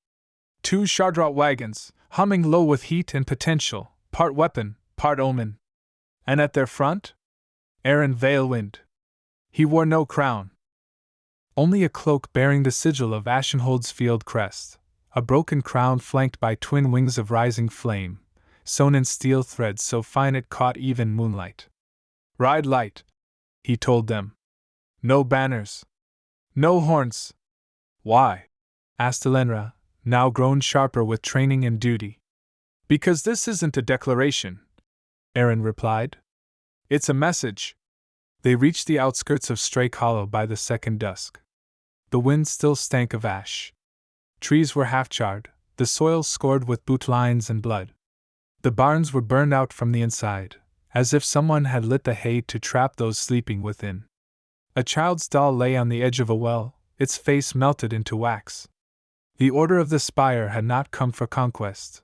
2 shardwrought wagons, humming low with heat and potential, part weapon, part omen. And at their front? Aerin Valewind. He wore no crown. Only a cloak bearing the sigil of Ashenhold's field crest, a broken crown flanked by twin wings of rising flame, sewn in steel threads so fine it caught even moonlight. "Ride light," he told them. "No banners. No horns." "Why?" asked Elenra, now grown sharper with training and duty. "Because this isn't a declaration," Aerin replied. "It's a message." They reached the outskirts of Strake Hollow by the second dusk. The wind still stank of ash. Trees were half-charred, the soil scored with boot lines and blood. The barns were burned out from the inside, as if someone had lit the hay to trap those sleeping within. A child's doll lay on the edge of a well, its face melted into wax. The Order of the Spire had not come for conquest.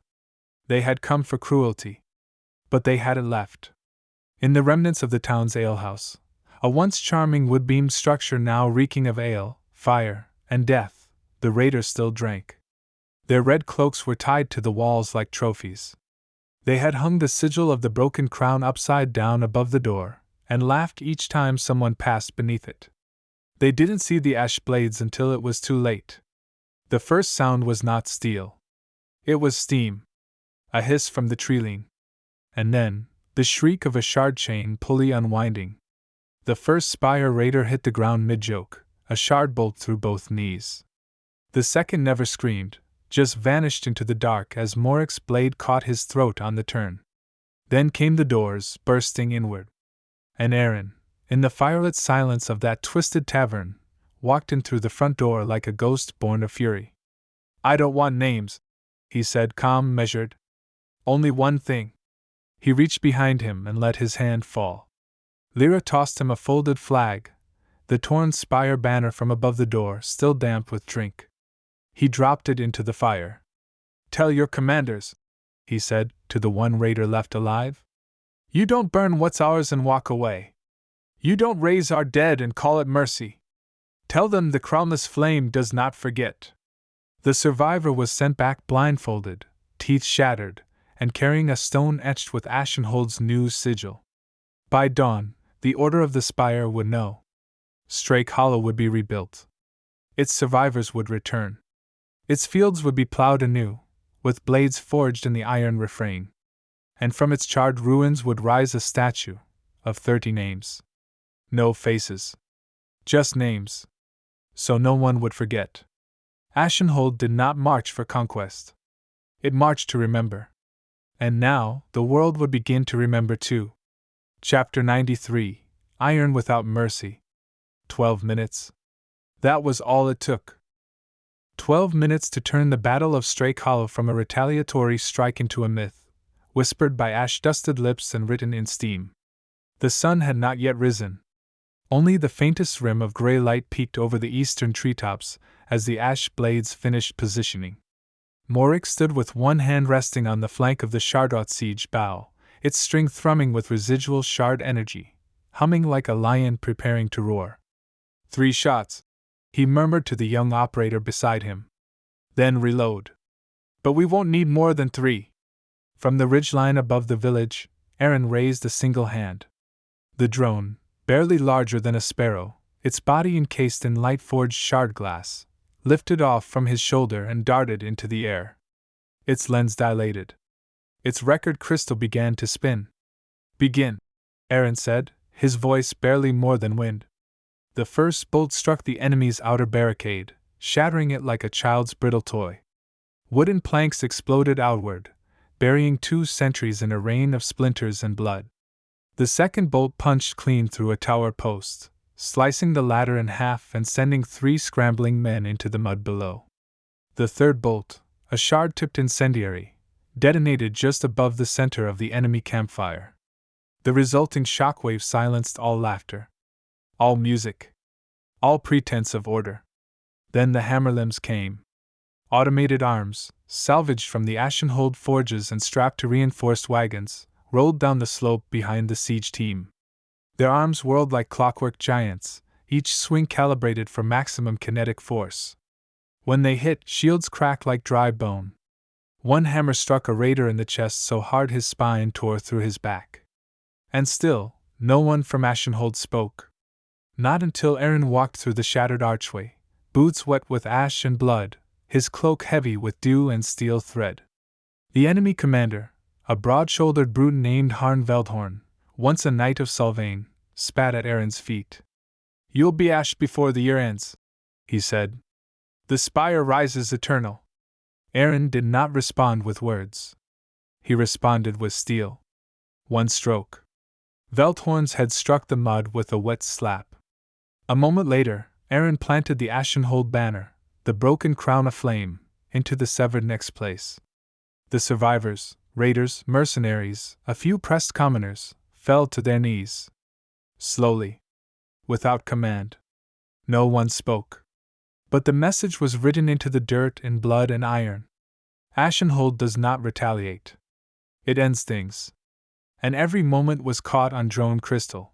They had come for cruelty. But they had it left. In the remnants of the town's alehouse, a once charming wood-beamed structure now reeking of ale, fire, and death, the raiders still drank. Their red cloaks were tied to the walls like trophies. They had hung the sigil of the broken crown upside down above the door, and laughed each time someone passed beneath it. They didn't see the ash blades until it was too late. The first sound was not steel. It was steam. A hiss from the treeling. And then, the shriek of a shard chain pulley unwinding. The first spire raider hit the ground mid-joke, a shard bolt through both knees. The second never screamed, just vanished into the dark as Morik's blade caught his throat on the turn. Then came the doors, bursting inward. And Aerin, in the firelit silence of that twisted tavern, walked in through the front door like a ghost born of fury. "I don't want names," he said, calm, measured. "Only one thing." He reached behind him and let his hand fall. Lyra tossed him a folded flag, the torn spire banner from above the door, still damp with drink. He dropped it into the fire. "Tell your commanders," he said, to the one raider left alive. "You don't burn what's ours and walk away. You don't raise our dead and call it mercy. Tell them the Crownless Flame does not forget." The survivor was sent back blindfolded, teeth shattered, and carrying a stone etched with Ashenhold's new sigil. By dawn, the Order of the Spire would know. Strake Hollow would be rebuilt. Its survivors would return. Its fields would be plowed anew, with blades forged in the iron refrain. And from its charred ruins would rise a statue of 30 names. No faces. Just names. So no one would forget. Ashenhold did not march for conquest. It marched to remember. And now, the world would begin to remember too. Chapter 93, Iron Without Mercy. 12 minutes. That was all it took. 12 minutes to turn the Battle of Strake Hollow from a retaliatory strike into a myth, whispered by ash-dusted lips and written in steam. The sun had not yet risen. Only the faintest rim of gray light peeked over the eastern treetops as the ash blades finished positioning. Morik stood with one hand resting on the flank of the Shardot siege bow, its string thrumming with residual shard energy, humming like a lion preparing to roar. 3 shots, he murmured to the young operator beside him. Then reload. But we won't need more than 3. From the ridgeline above the village, Aerin raised a single hand. The drone, barely larger than a sparrow, its body encased in light-forged shard glass, lifted off from his shoulder and darted into the air. Its lens dilated. Its record crystal began to spin. Begin, Aerin said, his voice barely more than wind. The first bolt struck the enemy's outer barricade, shattering it like a child's brittle toy. Wooden planks exploded outward, burying 2 sentries in a rain of splinters and blood. The second bolt punched clean through a tower post, slicing the ladder in half and sending 3 scrambling men into the mud below. The third bolt, a shard-tipped incendiary, detonated just above the center of the enemy campfire. The resulting shockwave silenced all laughter, all music, all pretense of order. Then the hammerlimbs came. Automated arms, salvaged from the Ashenhold forges and strapped to reinforced wagons, rolled down the slope behind the siege team. Their arms whirled like clockwork giants, each swing calibrated for maximum kinetic force. When they hit, shields cracked like dry bone. One hammer struck a raider in the chest so hard his spine tore through his back. And still, no one from Ashenhold spoke. Not until Aerin walked through the shattered archway, boots wet with ash and blood, his cloak heavy with dew and steel thread. The enemy commander, a broad-shouldered brute named Harn Veldhorn, once a knight of Sylvain, spat at Aerin's feet. "You'll be ash before the year ends," he said. "The spire rises eternal." Aerin did not respond with words. He responded with steel. One stroke. Veldhorn's head struck the mud with a wet slap. A moment later, Aerin planted the Ashenhold banner, the broken crown of flame, into the severed neck's place. The survivors, raiders, mercenaries, a few pressed commoners, fell to their knees. Slowly. Without command. No one spoke. But the message was written into the dirt in blood and iron. Ashenhold does not retaliate. It ends things. And every moment was caught on drone crystal.